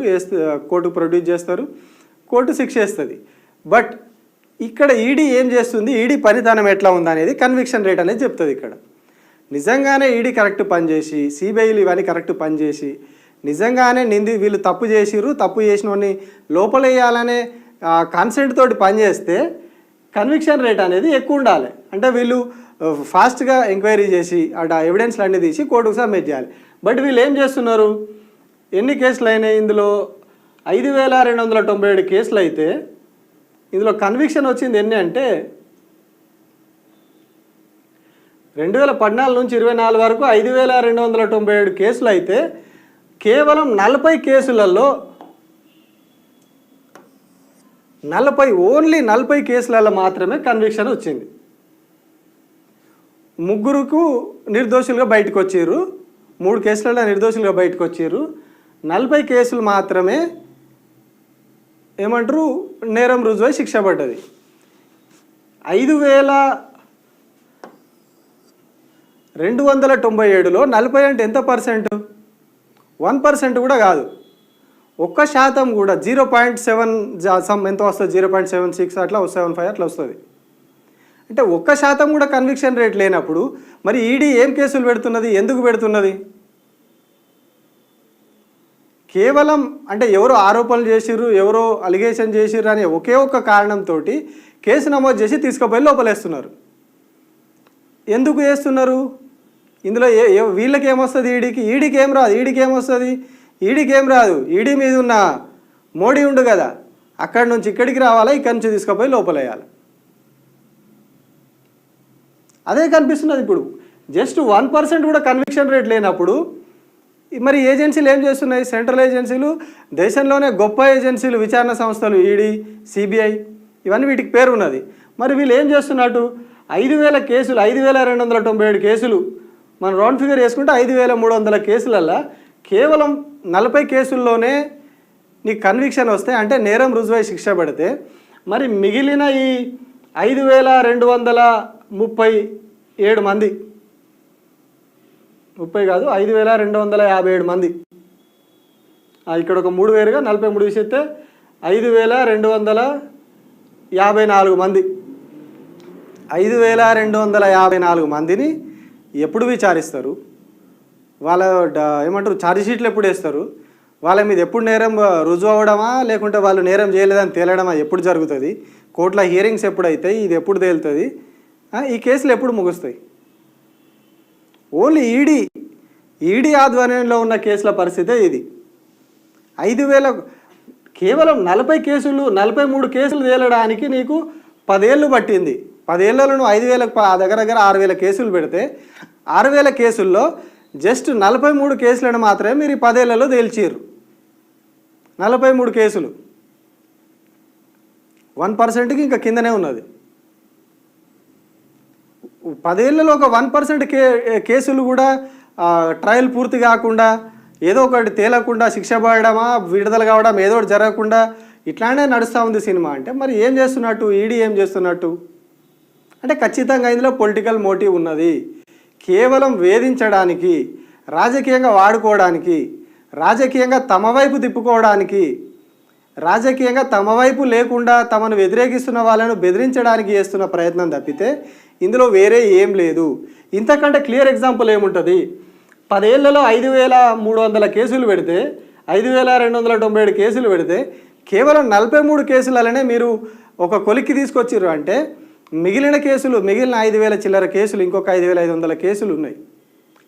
కోర్టుకు ప్రొడ్యూస్ చేస్తారు, కోర్టు శిక్ష వేస్తుంది. బట్ ఇక్కడ ఈడీ ఏం చేస్తుంది, ఈడీ పనితనం ఎట్లా ఉందనేది కన్విక్షన్ రేట్ అనేది చెప్తుంది. ఇక్కడ నిజంగానే ఈడీ కరెక్ట్ పనిచేసి, సిబిఐలు ఇవన్నీ కరెక్ట్ పనిచేసి, నిజంగానే వీళ్ళు తప్పు చేసిర్రు, తప్పు చేసినవన్నీ లోపలేయాలనే కాన్సెప్ట్ తోటి పనిచేస్తే కన్విక్షన్ రేట్ అనేది ఎక్కువ ఉండాలి. అంటే వీళ్ళు ఫాస్ట్గా ఎంక్వైరీ చేసి అటు ఎవిడెన్స్లు అన్నీ తీసి కోర్టుకు సబ్మిట్ చేయాలి. బట్ వీళ్ళు ఏం చేస్తున్నారు, ఎన్ని కేసులు అయినాయి ఇందులో? 5,297 కేసులు అయితే ఇందులో కన్విక్షన్ వచ్చింది ఎన్ని అంటే 2014 నుంచి 24 వరకు 5,297 కేసులు అయితే కేవలం 40 కేసులలో ఓన్లీ 40 కేసులలో మాత్రమే కన్విక్షన్ వచ్చింది. 3 నిర్దోషులుగా బయటకు వచ్చారు, 3 కేసులలో నిర్దోషులుగా బయటకు వచ్చారు. 40 కేసులు మాత్రమే ఏమంటారు నేరం రుజువై శిక్ష పడ్డది. 5,297లో 40 అంటే ఎంత పర్సెంట్? 1% కూడా కాదు, 1% కూడా 0.7 ఎంత వస్తుంది, 0.76 అట్లా 75 అట్లా వస్తుంది. అంటే 1% కూడా కన్విక్షన్ రేట్ లేనప్పుడు మరి ఈడీ ఏం కేసులు పెడుతున్నది, ఎందుకు పెడుతున్నది? కేవలం అంటే ఎవరో ఆరోపణలు చేసిర్రు, ఎవరో అలిగేషన్ చేసిర్రు అనే ఒకే ఒక్క కారణంతో కేసు నమోదు చేసి తీసుకుపోయి లోపలేస్తున్నారు. ఎందుకు చేస్తున్నారు? ఇందులో వీళ్ళకి ఏమొస్తుంది, ఈడీకి ఏం రాదు. ఈడీకి ఏం రాదు. ఈడీ మీద ఉన్న మోడీ ఉండు కదా, అక్కడి నుంచి ఇక్కడికి రావాలా, ఇక్కడి నుంచి తీసుకుపోయి లోపలేయాలి. అదే కనిపిస్తున్నది. ఇప్పుడు జస్ట్ 1% కూడా కన్విక్షన్ రేట్ లేనప్పుడు మరి ఏజెన్సీలు ఏం చేస్తున్నాయి? సెంట్రల్ ఏజెన్సీలు, దేశంలోనే గొప్ప ఏజెన్సీలు, విచారణ సంస్థలు, ఈడీ, సిబిఐ, ఇవన్నీ వీటికి పేరు ఉన్నది. మరి వీళ్ళు ఏం చేస్తున్నట్టు 5,000 కేసులు, 5,297 కేసులు మనం రౌండ్ ఫిగర్ వేసుకుంటే 5,300 కేసులల్లో కేవలం 40 కేసుల్లోనే నీకు కన్విక్షన్ వస్తే, అంటే నేరం రుజువై శిక్ష పడితే, మరి మిగిలిన ఈ 5,237 మంది, 30 కాదు 5,257 మంది, ఇక్కడ ఒక 3 వేరుగా 43 తీసేస్తే 5,254 మంది, 5,254 మందిని ఎప్పుడు విచారిస్తారు? వాళ్ళ ఏమంటారు ఛార్జ్ షీట్లు ఎప్పుడు వేస్తారు? వాళ్ళ మీద ఎప్పుడు నేరం రుజువు అవ్వడమా, లేకుంటే వాళ్ళు నేరం చేయలేదని తేలడమా ఎప్పుడు జరుగుతుంది? కోర్టులో హియరింగ్స్ ఎప్పుడు అవుతాయి? ఇది ఎప్పుడు తేలుతుంది? ఈ కేసులు ఎప్పుడు ముగుస్తాయి? ఓన్లీ ఈడీ ఆధ్వర్యంలో ఉన్న కేసుల పరిస్థితే ఇది. 5,000 కేవలం 40 కేసులు, 43 కేసులు తేలడానికి నీకు 10 ఏళ్ళు పట్టింది. 10 ఏళ్లలో నువ్వు 5,000 దగ్గర 6,000 కేసులు పెడితే 6,000 కేసుల్లో జస్ట్ 43 కేసులను మాత్రమే మీరు 10 ఏళ్లలో తేల్చారు. 43 కేసులు 1%కి ఇంకా కిందనే ఉన్నది. 10 ఏళ్లలో ఒక 1% కేసులు కూడా ట్రయల్ పూర్తి కాకుండా, ఏదో ఒకటి తేలకుండా, శిక్ష పడడమా, విడుదల కావడం, ఏదో ఒకటి జరగకుండా ఇట్లానే నడుస్తూ ఉంది సినిమా. అంటే మరి ఏం చేస్తున్నట్టు, ఈడీ ఏం చేస్తున్నట్టు? అంటే ఖచ్చితంగా ఇందులో పొలిటికల్ మోటివ్ ఉన్నది. కేవలం వేధించడానికి, రాజకీయంగా వాడుకోవడానికి, రాజకీయంగా తమ వైపు తిప్పుకోవడానికి, రాజకీయంగా తమ వైపు లేకుండా తమను వ్యతిరేకిస్తున్న వాళ్ళను బెదిరించడానికి చేస్తున్న ప్రయత్నం తప్పితే ఇందులో వేరే ఏం లేదు. ఇంతకంటే క్లియర్ ఎగ్జాంపుల్ ఏముంటుంది? 10 ఏళ్లలో 5,300 కేసులు పెడితే 5,297 కేసులు పెడితే కేవలం 43 కేసులనే మీరు ఒక కొలిక్కి తీసుకొచ్చిర్రు అంటే మిగిలిన 5,000 చిల్లర కేసులు, ఇంకొక 5,500 కేసులు ఉన్నాయి.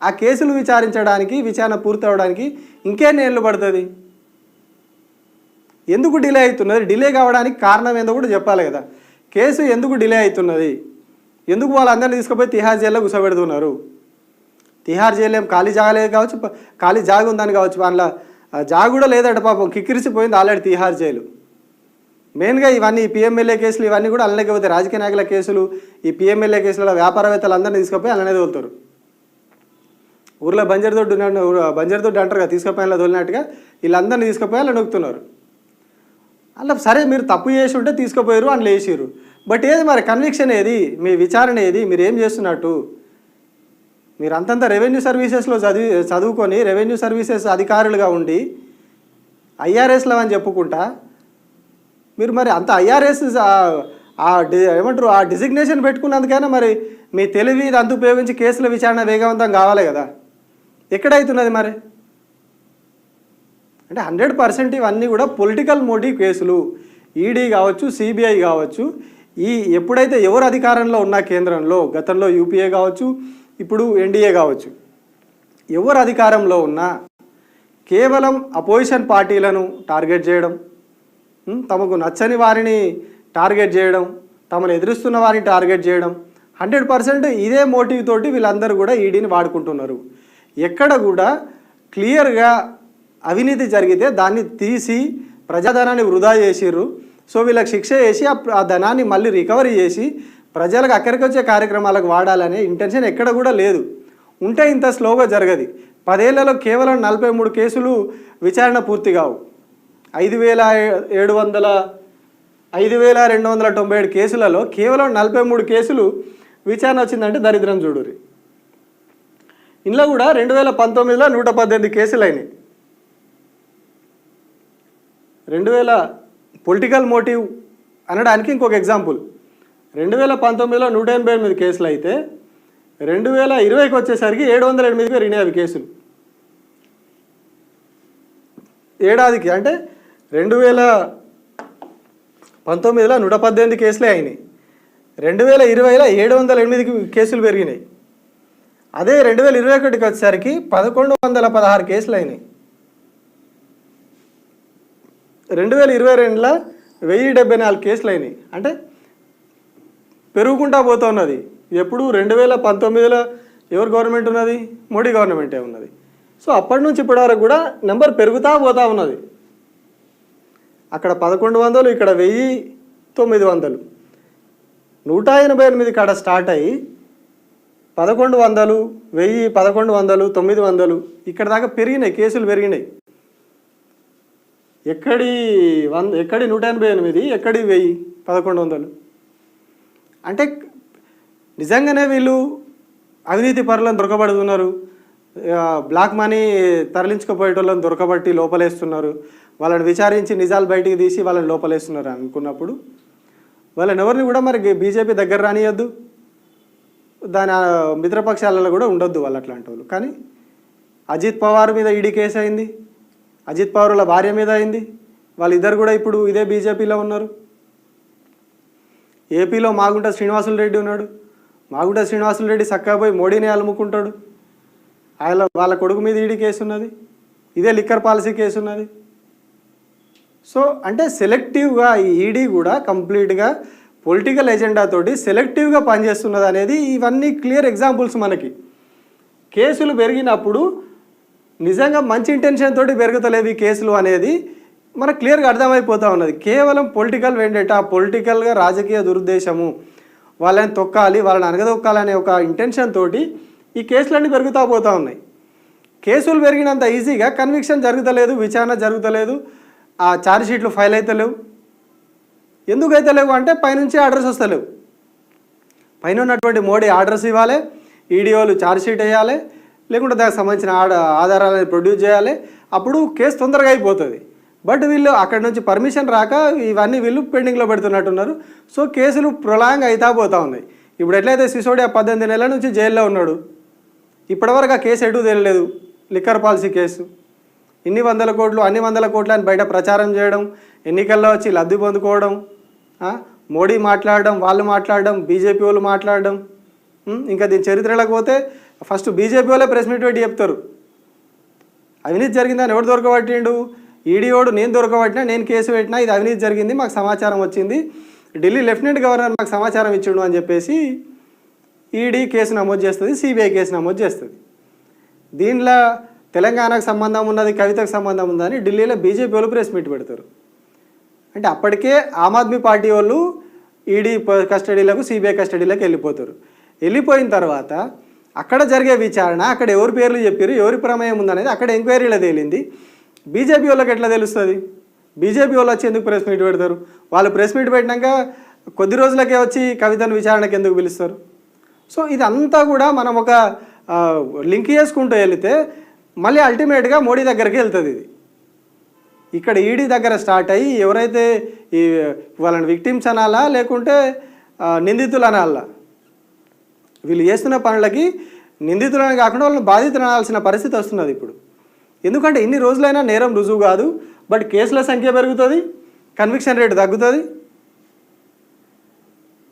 ఆ కేసులు విచారణ పూర్తి అవడానికి ఇంకెన్ని ఏళ్ళు పడుతుంది? ఎందుకు డిలే అవుతున్నది? డిలే కావడానికి కారణం ఏందో కూడా చెప్పాలి కదా. కేసు ఎందుకు డిలే అవుతున్నది? ఎందుకు వాళ్ళందరినీ తీసుకుపోయి తిహార్ జైల్లో కూర్చోబెడుతున్నారు? తిహార్ జైలు ఏం ఖాళీ జాగలేదు కావచ్చు, ఖాళీ జాగ ఉందని కావచ్చు, వాళ్ళ జాగ కూడా లేదట పాపం, కిక్కిరిసిపోయింది ఆల్రెడీ తిహార్ జైలు. మెయిన్గా ఇవన్నీ పిఎంఎల్ఏ కేసులు ఇవన్నీ కూడా అల్లనే పోతాయి. రాజకీయ నాయకుల కేసులు, ఈ పిఎంఎల్ఏ కేసులలో వ్యాపారవేత్తలు అందరినీ తీసుకుపోయి అల్లనే తోలుతారు. ఊర్లో బంజర్దొడ్డు అంటారు కదా, తీసుకుపోయి తోలినట్టుగా వీళ్ళందరినీ తీసుకుపోయి అలా నొక్కుతున్నారు. అలా సరే మీరు తప్పు చేసి ఉంటే తీసుకుపోయారు, అందులో వేసిర్రు. బట్ ఏది మరి కన్విక్షన్ ఏది? మీ విచారణ ఏది? మీరు ఏం చేస్తున్నట్టు? మీరు అంతంత రెవెన్యూ సర్వీసెస్లో చదువుకొని రెవెన్యూ సర్వీసెస్ అధికారులుగా ఉండి ఐఆర్ఎస్లో అని చెప్పుకుంటా మీరు మరి అంత ఐఆర్ఎస్ ఏమంటారు ఆ డిజిగ్నేషన్ పెట్టుకున్నందుకైనా మరి మీ తెలివి ఇదంతా ఉపయోగించి కేసుల విచారణ వేగవంతం కావాలి కదా. ఎక్కడైతున్నది మరి? అంటే 100% ఇవన్నీ కూడా పొలిటికల్ మోటివ్ కేసులు. ఈడీ కావచ్చు, సిబిఐ కావచ్చు, ఎప్పుడైతే ఎవరు అధికారంలో ఉన్న కేంద్రంలో, గతంలో యూపీఏ కావచ్చు, ఇప్పుడు ఎన్డీఏ కావచ్చు, ఎవరు అధికారంలో ఉన్నా కేవలం అపోజిషన్ పార్టీలను టార్గెట్ చేయడం, తమకు నచ్చని వారిని టార్గెట్ చేయడం, తమను ఎదురుస్తున్న వారిని టార్గెట్ చేయడం, 100% ఇదే మోటివ్ తోటి వీళ్ళందరూ కూడా ఈడీని వాడుకుంటున్నారు. ఎక్కడ కూడా క్లియర్గా అవినీతి జరిగితే దాన్ని తీసి ప్రజాధనాన్ని వృధా చేసిర్రు. సో వీళ్ళకి శిక్ష చేసి ఆ ధనాన్ని మళ్ళీ రికవరీ చేసి ప్రజలకు అక్కడికి వచ్చే కార్యక్రమాలకు వాడాలనే ఇంటెన్షన్ ఎక్కడ కూడా లేదు. ఉంటే ఇంత స్లోగా జరగదు. 10 ఏళ్లలో కేవలం 43 కేసులు విచారణ పూర్తి కావు. 5,297 కేసులలో కేవలం 43 కేసులు విచారణ వచ్చిందంటే దరిద్రం చూడురి. ఇందులో కూడా 2019లో 118 కేసులు అయినాయి. 2000 పొలిటికల్ మోటివ్ అనడానికి ఇంకొక ఎగ్జాంపుల్. 2019లో 188 కేసులు అయితే 2020కి వచ్చేసరికి 708కి పెరిగినాయి అవి కేసులు. ఏడాదికి అంటే 2019లో 118 కేసులే అయినాయి. 2020లో 708కి కేసులు పెరిగినాయి. అదే 2021కి వచ్చేసరికి 1,116 కేసులు అయినాయి. 2022లో 1,074 కేసులు అయినాయి. అంటే పెరుగుకుంటా పోతూ ఉన్నది. ఎప్పుడు 2019లో ఎవరు గవర్నమెంట్ ఉన్నది? మోడీ గవర్నమెంటే ఉన్నది. సో అప్పటి నుంచి ఇప్పటి వరకు కూడా నెంబర్ పెరుగుతూ పోతూ ఉన్నది. అక్కడ 1,100, ఇక్కడ 1,900, 188 కాడ స్టార్ట్ అయ్యి 1,100, 1,000, 1,100, 900 ఇక్కడ దాకా పెరిగినాయి, కేసులు పెరిగినాయి. ఎక్కడి 188, ఎక్కడి 1,000, 1,100. అంటే నిజంగానే వీళ్ళు అవినీతి పరులను దొరకబడుతున్నారు. Black money తరలించుకుపోయేటోళ్ళని దొరకబట్టి లోపలేస్తున్నారు. వాళ్ళని విచారించి నిజాలు బయటికి తీసి వాళ్ళని లోపలేస్తున్నారు అనుకున్నప్పుడు వాళ్ళని ఎవరిని కూడా మరి బీజేపీ దగ్గర రానియద్దు, దాని మిత్రపక్షాలలో కూడా ఉండొద్దు వాళ్ళు అట్లాంటి వాళ్ళు. కానీ అజిత్ పవార్ మీద ఈడీ కేసు అయింది, అజిత్ పవార్ వాళ్ళ భార్య మీద అయింది. వాళ్ళిద్దరు కూడా ఇప్పుడు ఇదే బీజేపీలో ఉన్నారు. ఏపీలో మాగుంట శ్రీనివాసులు రెడ్డి ఉన్నాడు. మాగుంట శ్రీనివాసులు రెడ్డి చక్కగా పోయి మోడీని అలుముకుంటాడు. వాళ్ళ కొడుకు మీద ఈడీ కేసు ఉన్నది. ఇదే లిక్కర్ పాలసీ కేసు ఉన్నది. సో అంటే సెలెక్టివ్గా ఈ ఈడీ కూడా కంప్లీట్గా పొలిటికల్ ఎజెండా తోటి సెలెక్టివ్గా పనిచేస్తున్నది అనేది ఇవన్నీ క్లియర్ ఎగ్జాంపుల్స్. మనకి కేసులు పెరిగినప్పుడు నిజంగా మంచి ఇంటెన్షన్ తోటి పెరుగుతలేవు ఈ కేసులు అనేది మనకు క్లియర్గా అర్థమైపోతూ ఉన్నది. కేవలం పొలిటికల్ వెండేటా, పొలిటికల్గా రాజకీయ దురుద్దేశము, వాళ్ళని తొక్కాలి, వాళ్ళని అనగదొక్కాలనే ఒక ఇంటెన్షన్ తోటి ఈ కేసులన్నీ పెరుగుతూ పోతూ ఉన్నాయి. కేసులు పెరిగినంత ఈజీగా కన్విక్షన్ జరుగుతలేదు, విచారణ జరుగుతలేదు, ఆ ఛార్జ్ షీట్లు ఫైల్ అయితే లేవు. ఎందుకు అయితే లేవు అంటే పైనుంచి ఆర్డర్స్ వస్తలేవు. పైన ఉన్నటువంటి మోడీ ఆర్డర్స్ ఇవ్వాలి, ఈడీఓలు ఛార్జ్ షీట్ వేయాలి, లేకుంటే దానికి సంబంధించిన ఆధారాలను ప్రొడ్యూస్ చేయాలి. అప్పుడు కేసు తొందరగా అయిపోతుంది. బట్ వీళ్ళు అక్కడి నుంచి పర్మిషన్ రాక ఇవన్నీ వీళ్ళు పెండింగ్లో పెడుతున్నట్టున్నారు. సో కేసులు ప్రొలాంగ్ అవుతా పోతూ ఉన్నాయి. ఇప్పుడు ఎట్లయితే సిసోడియా 18 నెలల నుంచి జైల్లో ఉన్నాడు, ఇప్పటివరకు ఆ కేసు ఎటు తెలియలేదు. లిక్కర్ పాలసీ కేసు ఇన్ని వందల కోట్లు అన్ని వందల కోట్లు అని బయట ప్రచారం చేయడం, ఎన్నికల్లో వచ్చి లబ్ధి పొందుకోవడం, మోడీ మాట్లాడడం, వాళ్ళు మాట్లాడడం, బీజేపీ వాళ్ళు మాట్లాడడం. ఇంకా దీని చరిత్రలోకి పోతే ఫస్ట్ బీజేపీ వాళ్ళే ప్రెస్ మీట్ పెట్టి చెప్తారు అవినీతి జరిగిందని. ఎవడు దొరకబట్టిండు? ఈడీ వాడు నేను దొరకబట్టినా, నేను కేసు పెట్టినా, ఇది అవినీతి జరిగింది, మాకు సమాచారం వచ్చింది, ఢిల్లీ లెఫ్టినెంట్ గవర్నర్ మాకు సమాచారం ఇచ్చిండు అని చెప్పేసి ఈడీ కేసు నమోదు చేస్తుంది, సిబిఐ కేసు నమోదు చేస్తుంది. దీనిలో తెలంగాణకు సంబంధం ఉన్నది, కవితకు సంబంధం ఉందని ఢిల్లీలో బీజేపీ వాళ్ళు ప్రెస్ మీట్ పెడతారు. అంటే అప్పటికే ఆమ్ ఆద్మీ పార్టీ వాళ్ళు ఈడీ కస్టడీలకు, సిబిఐ కస్టడీలకు వెళ్ళిపోతారు. వెళ్ళిపోయిన తర్వాత అక్కడ జరిగే విచారణ, అక్కడ ఎవరి పేర్లు చెప్పారు, ఎవరి ప్రమేయం ఉందనేది అక్కడ ఎంక్వైరీలో తేలింది. బీజేపీ వాళ్ళకి ఎట్లా తెలుస్తుంది? బీజేపీ వాళ్ళు వచ్చి ఎందుకు ప్రెస్ మీట్ పెడతారు? వాళ్ళు ప్రెస్ మీట్ పెట్టినాక కొద్ది రోజులకే వచ్చి కవితను విచారణకు ఎందుకు పిలుస్తారు? సో ఇదంతా కూడా మనం ఒక లింక్ చేసుకుంటూ వెళితే మళ్ళీ అల్టిమేట్గా మోడీ దగ్గరికి వెళ్తుంది. ఇది ఇక్కడ ఈడీ దగ్గర స్టార్ట్ అయ్యి ఎవరైతే ఈ వాళ్ళని విక్టిమ్స్ అనాలా లేకుంటే నిందితులు అనాలా? వీళ్ళు చేస్తున్న పనులకి నిందితులని కాకుండా వాళ్ళని బాధితులు అనాల్సిన పరిస్థితి వస్తున్నది ఇప్పుడు. ఎందుకంటే ఇన్ని రోజులైనా నేరం రుజువు కాదు, బట్ కేసుల సంఖ్య పెరుగుతుంది, కన్విక్షన్ రేట్ తగ్గుతుంది.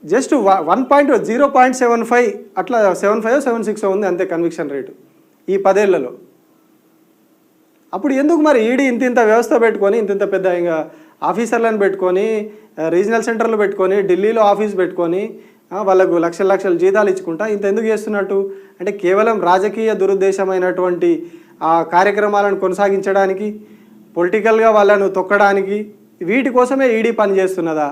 జస్ట్ 0.75 అట్లా 75 76 ఉంది అంతే కన్విక్షన్ రేటు ఈ 10 ఏళ్లలో. అప్పుడు ఎందుకు మరి ఈడీ ఇంత వ్యవస్థ పెట్టుకొని, ఇంత పెద్ద ఇంకా ఆఫీసర్లను పెట్టుకొని, రీజనల్ సెంటర్లు పెట్టుకొని, ఢిల్లీలో ఆఫీస్ పెట్టుకొని వాళ్ళకు లక్షల జీతాలు ఇచ్చుకుంటా ఇంత ఎందుకు చేస్తున్నట్టు? అంటే కేవలం రాజకీయ దురుద్దేశమైనటువంటి ఆ కార్యక్రమాలను కొనసాగించడానికి, పొలిటికల్గా వాళ్ళను తొక్కడానికి, వీటి కోసమే ఈడీ పనిచేస్తున్నదా?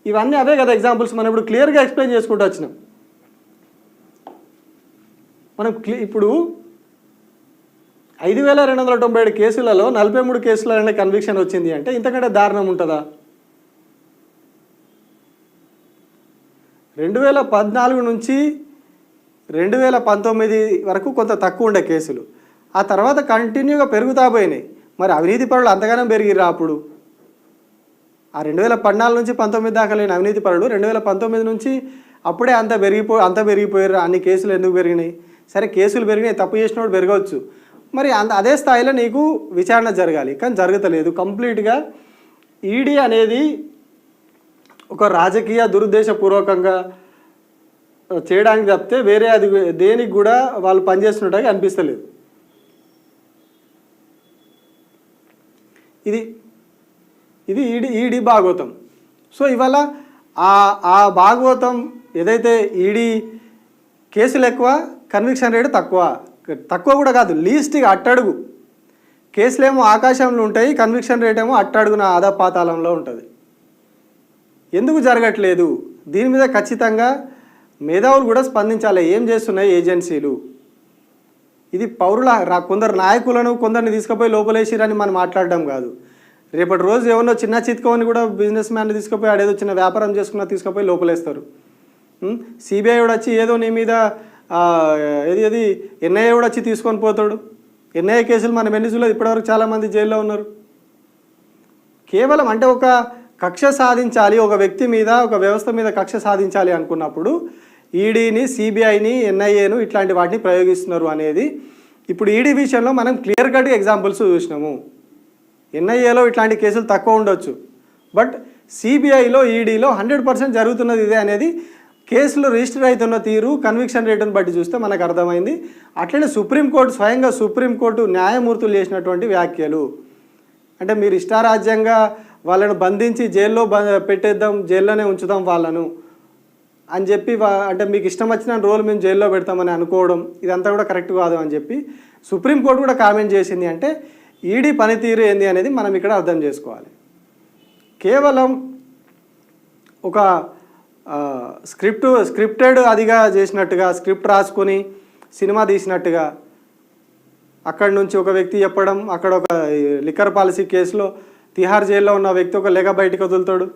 ఇవన్నీ అవే కదా ఎగ్జాంపుల్స్. మనం ఇప్పుడు క్లియర్గా ఎక్స్ప్లెయిన్ చేసుకుంటూ వచ్చినాం. మనం ఇప్పుడు 5297 కేసులలో 43 కేసులనే కన్విక్షన్ వచ్చింది అంటే ఇంతకంటే దారుణం ఉంటుందా? 2014 నుంచి 2019 వరకు కొంత తక్కువ ఉండే కేసులు, ఆ తర్వాత కంటిన్యూగా పెరుగుతా పోయినాయి. మరి అవినీతి పరులు అంతగానం పెరిగిరా? అప్పుడు ఆ 2014 నుంచి 19 దాకా లేని అవినీతి పరులు 2019 నుంచి అప్పుడే అంత పెరిగిపోయారు. అన్ని కేసులు ఎందుకు పెరిగినాయి? సరే కేసులు పెరిగినాయి, తప్పు చేసినప్పుడు పెరగవచ్చు, మరి అదే స్థాయిలో నీకు విచారణ జరగాలి, కానీ జరుగుతలేదు. కంప్లీట్గా ఈడీ అనేది ఒక రాజకీయ దురుద్దేశపూర్వకంగా చేయడానికి తప్పితే వేరే అది దేనికి కూడా వాళ్ళు పనిచేస్తున్నట్టుగా అనిపిస్తలేదు. ఇది ఈడీ భాగవతం. సో ఇవాళ ఆ భాగవతం ఏదైతే ఈడీ కేసులు ఎక్కువ, కన్విక్షన్ రేటు తక్కువ కూడా కాదు, లీస్ట్గా అట్టడుగు. కేసులేమో ఆకాశంలో ఉంటాయి, కన్విక్షన్ రేట్ ఏమో అట్టడుగున అధపాతాళంలో ఉంటుంది. ఎందుకు జరగట్లేదు? దీని మీద ఖచ్చితంగా మేధావులు కూడా స్పందించాలి. ఏం చేస్తున్నాయి ఏజెన్సీలు? ఇది కొందరు నాయకులను కొందరిని తీసుకుపోయి లోపలేసిరని మనం మాట్లాడడం కాదు. రేపటి రోజు ఏమన్నా చిన్న చిత్కోని కూడా బిజినెస్ మ్యాన్ని తీసుకుపోయి ఆడేదో చిన్న వ్యాపారం చేసుకున్నా తీసుకుపోయి లోపలేస్తారు. సిబిఐ కూడా వచ్చి ఏదో నీ మీద ఏది ఎన్ఐఏ కూడా వచ్చి తీసుకొని పోతాడు. ఎన్ఐఏ కేసులు మనం ఎన్ని చూడలేదు, ఇప్పటివరకు చాలామంది జైల్లో ఉన్నారు. కేవలం అంటే ఒక కక్ష సాధించాలి, ఒక వ్యక్తి మీద, ఒక వ్యవస్థ మీద కక్ష సాధించాలి అనుకున్నప్పుడు ఈడీని, సిబిఐని, ఎన్ఐఏను ఇట్లాంటి వాటిని ప్రయోగిస్తున్నారు అనేది ఇప్పుడు ఈడీ విషయంలో మనం క్లియర్ కట్గా ఎగ్జాంపుల్స్ చూసినాము. ఎన్ఐఏలో ఇట్లాంటి కేసులు తక్కువ ఉండొచ్చు, బట్ సిబిఐలో, ఈడీలో 100% జరుగుతున్నది ఇదే అనేది కేసులు రిజిస్టర్ అవుతున్న తీరు, కన్విక్షన్ రేటును బట్టి చూస్తే మనకు అర్థమైంది. అట్లనే స్వయంగా సుప్రీంకోర్టు న్యాయమూర్తులు చేసినటువంటి వ్యాఖ్యలు, అంటే మీరు ఇష్టారాజ్యంగా వాళ్ళను బంధించి జైల్లో పెట్టేద్దాం, జైల్లోనే ఉంచుదాం వాళ్ళను అని చెప్పి, అంటే మీకు ఇష్టం వచ్చిన రోజులు మేము జైల్లో పెడతామని అనుకోవడం, ఇదంతా కూడా కరెక్ట్ కాదు అని చెప్పి సుప్రీంకోర్టు కూడా కామెంట్ చేసింది. అంటే ఈడీ పనితీరు ఏంది అనేది మనం ఇక్కడ అర్థం చేసుకోవాలి. కేవలం ఒక స్క్రిప్టెడ్ అదిగా చేసినట్టుగా, స్క్రిప్ట్ రాసుకొని సినిమా తీసినట్టుగా అక్కడి నుంచి ఒక వ్యక్తి చెప్పడం, అక్కడ ఒక లిక్కర్ పాలసీ కేసులో తిహార్ జైల్లో ఉన్న వ్యక్తి ఒక లేఖ బయటకు వదులుతాడు,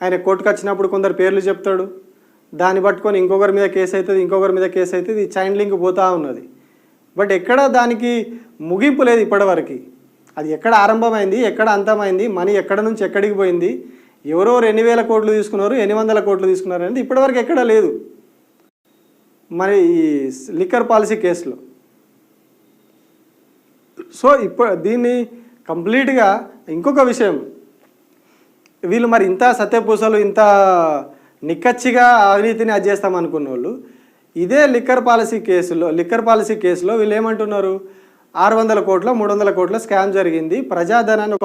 ఆయన కోర్టుకు వచ్చినప్పుడు కొందరు పేర్లు చెప్తాడు, దాన్ని పట్టుకొని ఇంకొకరి మీద కేసు అవుతుంది, ఇంకొకరి మీద కేసు అవుతుంది, చైన్ లింక్ పోతూ ఉన్నది. బట్ ఎక్కడ దానికి ముగింపు లేదు ఇప్పటివరకు. అది ఎక్కడ ఆరంభమైంది, ఎక్కడ అంతమైంది, మనీ ఎక్కడ నుంచి ఎక్కడికి పోయింది, ఎవరెవరు 2,000 కోట్లు తీసుకున్నారు, 800 కోట్లు తీసుకున్నారు అనేది ఇప్పటివరకు ఎక్కడా లేదు మరి ఈ లిక్కర్ పాలసీ కేసులో. సో దీన్ని కంప్లీట్గా ఇంకొక విషయం, వీళ్ళు మరి ఇంత సత్యపూసలు ఇంత నిక్కచ్చిగా అవినీతిని అది చేస్తామనుకున్న వాళ్ళు ఇదే లిక్కర్ పాలసీ కేసులో వీళ్ళు ఏమంటున్నారు, 600 కోట్ల 300 కోట్ల స్కామ్ జరిగింది, ప్రజాధనాన్ని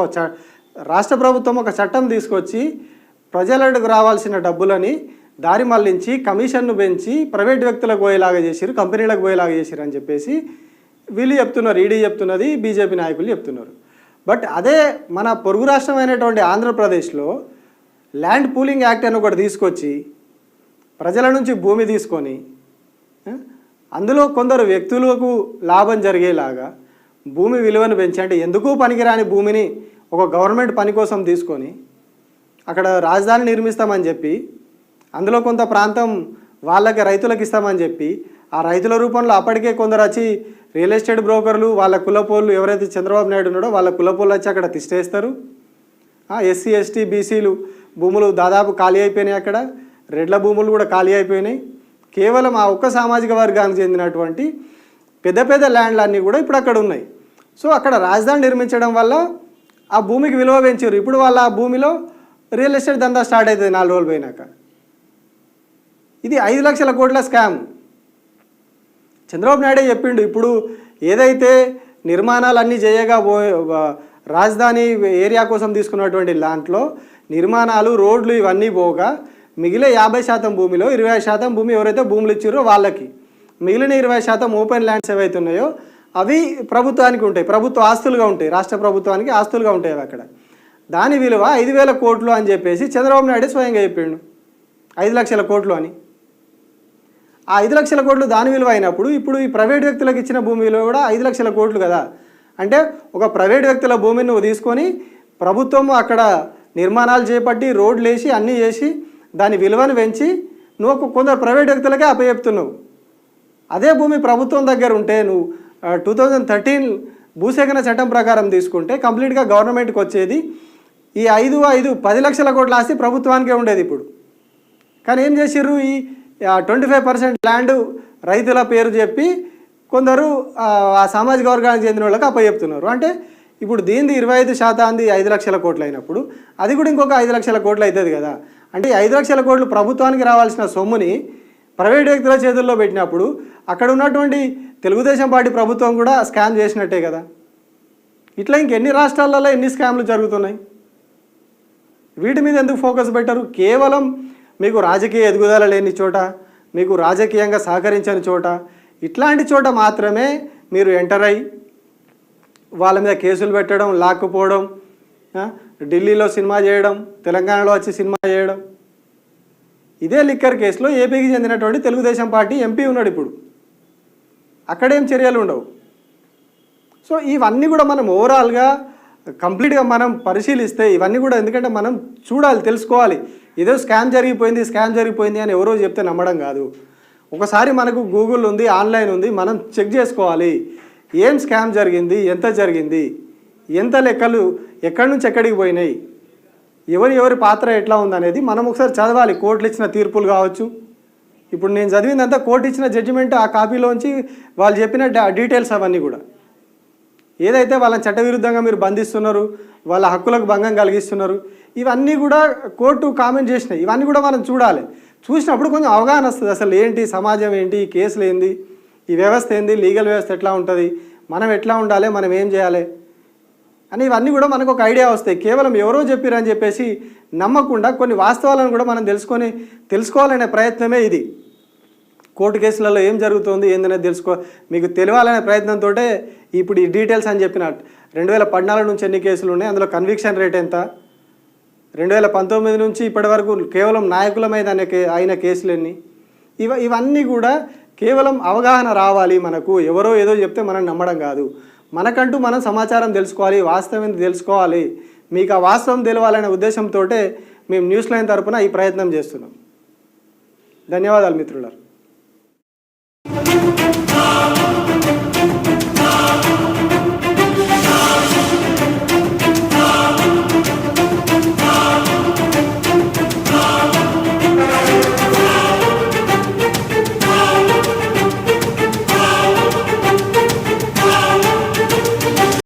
రాష్ట్ర ప్రభుత్వం ఒక చట్టం తీసుకొచ్చి ప్రజలకు రావాల్సిన డబ్బులని దారి మళ్లించి కమిషన్ను పెంచి ప్రైవేట్ వ్యక్తులకు పోయేలాగా చేసిరు, కంపెనీలకు పోయేలాగా చేసిరు అని చెప్పేసి వీళ్ళు చెప్తున్నారు, ఈడీ చెప్తున్నది, బీజేపీ నాయకులు చెప్తున్నారు. బట్ అదే మన పొరుగు రాష్ట్రమైనటువంటి ఆంధ్రప్రదేశ్లో ల్యాండ్ పూలింగ్ యాక్ట్ అని ఒకటి తీసుకొచ్చి ప్రజల నుంచి భూమి తీసుకొని అందులో కొందరు వ్యక్తులకు లాభం జరిగేలాగా భూమి విలువను పెంచి, అంటే ఎందుకు పనికిరాని భూమిని ఒక గవర్నమెంట్ పని కోసం తీసుకొని అక్కడ రాజధాని నిర్మిస్తామని చెప్పి అందులో కొంత ప్రాంతం వాళ్ళకి రైతులకు ఇస్తామని చెప్పి ఆ రైతుల రూపంలో అప్పటికే కొందరు వచ్చి రియల్ ఎస్టేట్ బ్రోకర్లు వాళ్ళ కులపోళ్ళు ఎవరైతే చంద్రబాబు నాయుడు ఉన్నాడో వాళ్ళ కులపోళ్ళు వచ్చి అక్కడ తిష్టేస్తారు. ఎస్సీ ఎస్టీ బీసీలు భూములు దాదాపు ఖాళీ అయిపోయినాయి, అక్కడ రెడ్ల భూములు కూడా ఖాళీ అయిపోయినాయి. కేవలం ఆ ఒక్క సామాజిక వర్గానికి చెందినటువంటి పెద్ద పెద్ద ల్యాండ్లు అన్నీ కూడా ఇప్పుడు అక్కడ ఉన్నాయి. సో అక్కడ రాజధాని నిర్మించడం వల్ల ఆ భూమికి విలువ పెంచారు. ఇప్పుడు వాళ్ళ ఆ భూమిలో రియల్ ఎస్టేట్ దందా స్టార్ట్ అవుతుంది 4 రోజులు పోయినాక. ఇది 5 లక్షల కోట్ల స్కామ్. చంద్రబాబు నాయుడే చెప్పిండు, ఇప్పుడు ఏదైతే నిర్మాణాలన్నీ చేయగా రాజధాని ఏరియా కోసం తీసుకున్నటువంటి దాంట్లో నిర్మాణాలు రోడ్లు ఇవన్నీ పోగా మిగిలే 50% భూమిలో 20% భూమి ఎవరైతే భూములు ఇచ్చారో వాళ్ళకి, మిగిలిన 20% ఓపెన్ ల్యాండ్స్ ఏవైతే ఉన్నాయో అవి ప్రభుత్వానికి ఉంటాయి, ప్రభుత్వ ఆస్తులుగా ఉంటాయి, రాష్ట్ర ప్రభుత్వానికి ఆస్తులుగా ఉంటాయి అవి. అక్కడ దాని విలువ 5,000 కోట్లు అని చెప్పేసి చంద్రబాబు నాయుడు స్వయంగా చెప్పిండు, 5 లక్షల కోట్లు అని. ఆ 5 లక్షల కోట్లు దాని విలువ అయినప్పుడు ఇప్పుడు ఈ ప్రైవేట్ వ్యక్తులకు ఇచ్చిన భూమి విలువ కూడా 5 లక్షల కోట్లు కదా. అంటే ఒక ప్రైవేట్ వ్యక్తుల భూమిని నువ్వు తీసుకొని ప్రభుత్వం అక్కడ నిర్మాణాలు చేపట్టి రోడ్లు వేసి అన్నీ చేసి దాని విలువను పెంచి నువ్వు కొందరు ప్రైవేట్ వ్యక్తులకే అప్పచెప్తున్నావు. అదే భూమి ప్రభుత్వం దగ్గర ఉంటే నువ్వు 2013 భూసేకరణ చట్టం ప్రకారం తీసుకుంటే కంప్లీట్గా గవర్నమెంట్కి వచ్చేది ఈ 10 లక్షల కోట్ల ఆస్తి ప్రభుత్వానికే ఉండేది ఇప్పుడు. కానీ ఏం చేసిర్రు, ఈ 25% ల్యాండ్ రైతుల పేరు చెప్పి కొందరు ఆ సామాజిక వర్గానికి చెందిన వాళ్ళకి అప్పచెప్తున్నారు. అంటే ఇప్పుడు దీనిది 25% 5 లక్షల కోట్లు అయినప్పుడు అది కూడా ఇంకొక 5 లక్షల కోట్లు అవుతుంది కదా. అంటే 5 లక్షల కోట్లు ప్రభుత్వానికి రావాల్సిన సొమ్ముని ప్రైవేట్ వ్యక్తుల చేతుల్లో పెట్టినప్పుడు అక్కడ ఉన్నటువంటి తెలుగుదేశం పార్టీ ప్రభుత్వం కూడా స్కామ్ చేసినట్టే కదా. ఇట్లా ఇంకెన్ని రాష్ట్రాలలో ఎన్ని స్కామ్లు జరుగుతున్నాయి, వీటి మీద ఎందుకు ఫోకస్ పెట్టరు? కేవలం మీకు రాజకీయ ఎదుగుదల లేని చోట, మీకు రాజకీయంగా సహకరించని చోట, ఇట్లాంటి చోట మాత్రమే మీరు ఎంటర్ అయ్యి వాళ్ళ మీద కేసులు పెట్టడం, లాక్కుపోవడం, ఢిల్లీలో సినిమా చేయడం, తెలంగాణలో వచ్చి సినిమా చేయడం. ఇదే లిక్కర్ కేసులో ఏపీకి చెందినటువంటి తెలుగుదేశం పార్టీ ఎంపీ ఉన్నాడు ఇప్పుడు, అక్కడేం చర్యలు ఉండవు. సో ఇవన్నీ కూడా మనం ఓవరాల్గా కంప్లీట్గా మనం పరిశీలిస్తే ఇవన్నీ కూడా, ఎందుకంటే మనం చూడాలి, తెలుసుకోవాలి. ఏదో స్కామ్ జరిగిపోయింది అని ఎవరో చెప్తే నమ్మడం కాదు. ఒకసారి మనకు గూగుల్ ఉంది, ఆన్లైన్ ఉంది, మనం చెక్ చేసుకోవాలి ఏం స్కామ్ జరిగింది, ఎంత జరిగింది, ఎంత లెక్కలు ఎక్కడి నుంచి ఎక్కడికి పోయినాయి, ఎవరి పాత్ర ఎట్లా ఉందనేది మనం ఒకసారి చదవాలి. కోర్టులు ఇచ్చిన తీర్పులు కావచ్చు, ఇప్పుడు నేను చదివిందంతా కోర్టు ఇచ్చిన జడ్జిమెంట్, ఆ కాపీలోంచి వాళ్ళు చెప్పిన డీటెయిల్స్ అవన్నీ కూడా, ఏదైతే వాళ్ళని చట్టవిరుద్ధంగా మీరు బంధిస్తున్నారు, వాళ్ళ హక్కులకు భంగం కలిగిస్తున్నారు, ఇవన్నీ కూడా కోర్టు కామెంట్ చేసినాయి. ఇవన్నీ కూడా మనం చూడాలి. చూసినప్పుడు కొంచెం అవగాహన వస్తుంది, అసలు ఏంటి సమాజం, ఏంటి ఈ కేసులు ఏంది, ఈ వ్యవస్థ ఏంది, లీగల్ వ్యవస్థ ఎట్లా ఉంటుంది, మనం ఎట్లా ఉండాలి, మనం ఏం చేయాలి అని ఇవన్నీ కూడా మనకు ఒక ఐడియా వస్తాయి. కేవలం ఎవరో చెప్పారని చెప్పేసి నమ్మకుండా కొన్ని వాస్తవాలను కూడా మనం తెలుసుకోవాలనే ప్రయత్నమే ఇది. కోర్టు కేసులలో ఏం జరుగుతుంది ఏందనేది మీకు తెలియాలనే ప్రయత్నంతో ఇప్పుడు ఈ డీటెయిల్స్ అని చెప్పిన 2014 నుంచి ఎన్ని కేసులు ఉన్నాయి, అందులో కన్విక్షన్ రేట్ ఎంత, 2019 నుంచి ఇప్పటి వరకు కేవలం నాయకుల మీద అయిన కేసులు ఎన్ని, ఇవన్నీ కూడా కేవలం అవగాహన రావాలి మనకు. ఎవరో ఏదో చెప్తే మనం నమ్మడం కాదు, మనకంటూ మనం సమాచారం తెలుసుకోవాలి, వాస్తవం తెలుసుకోవాలి. మీకు ఆ వాస్తవం తెలవాలనే ఉద్దేశంతో మేము న్యూస్ లైన్ తరపున ఈ ప్రయత్నం చేస్తున్నాం. ధన్యవాదాలు మిత్రులారా.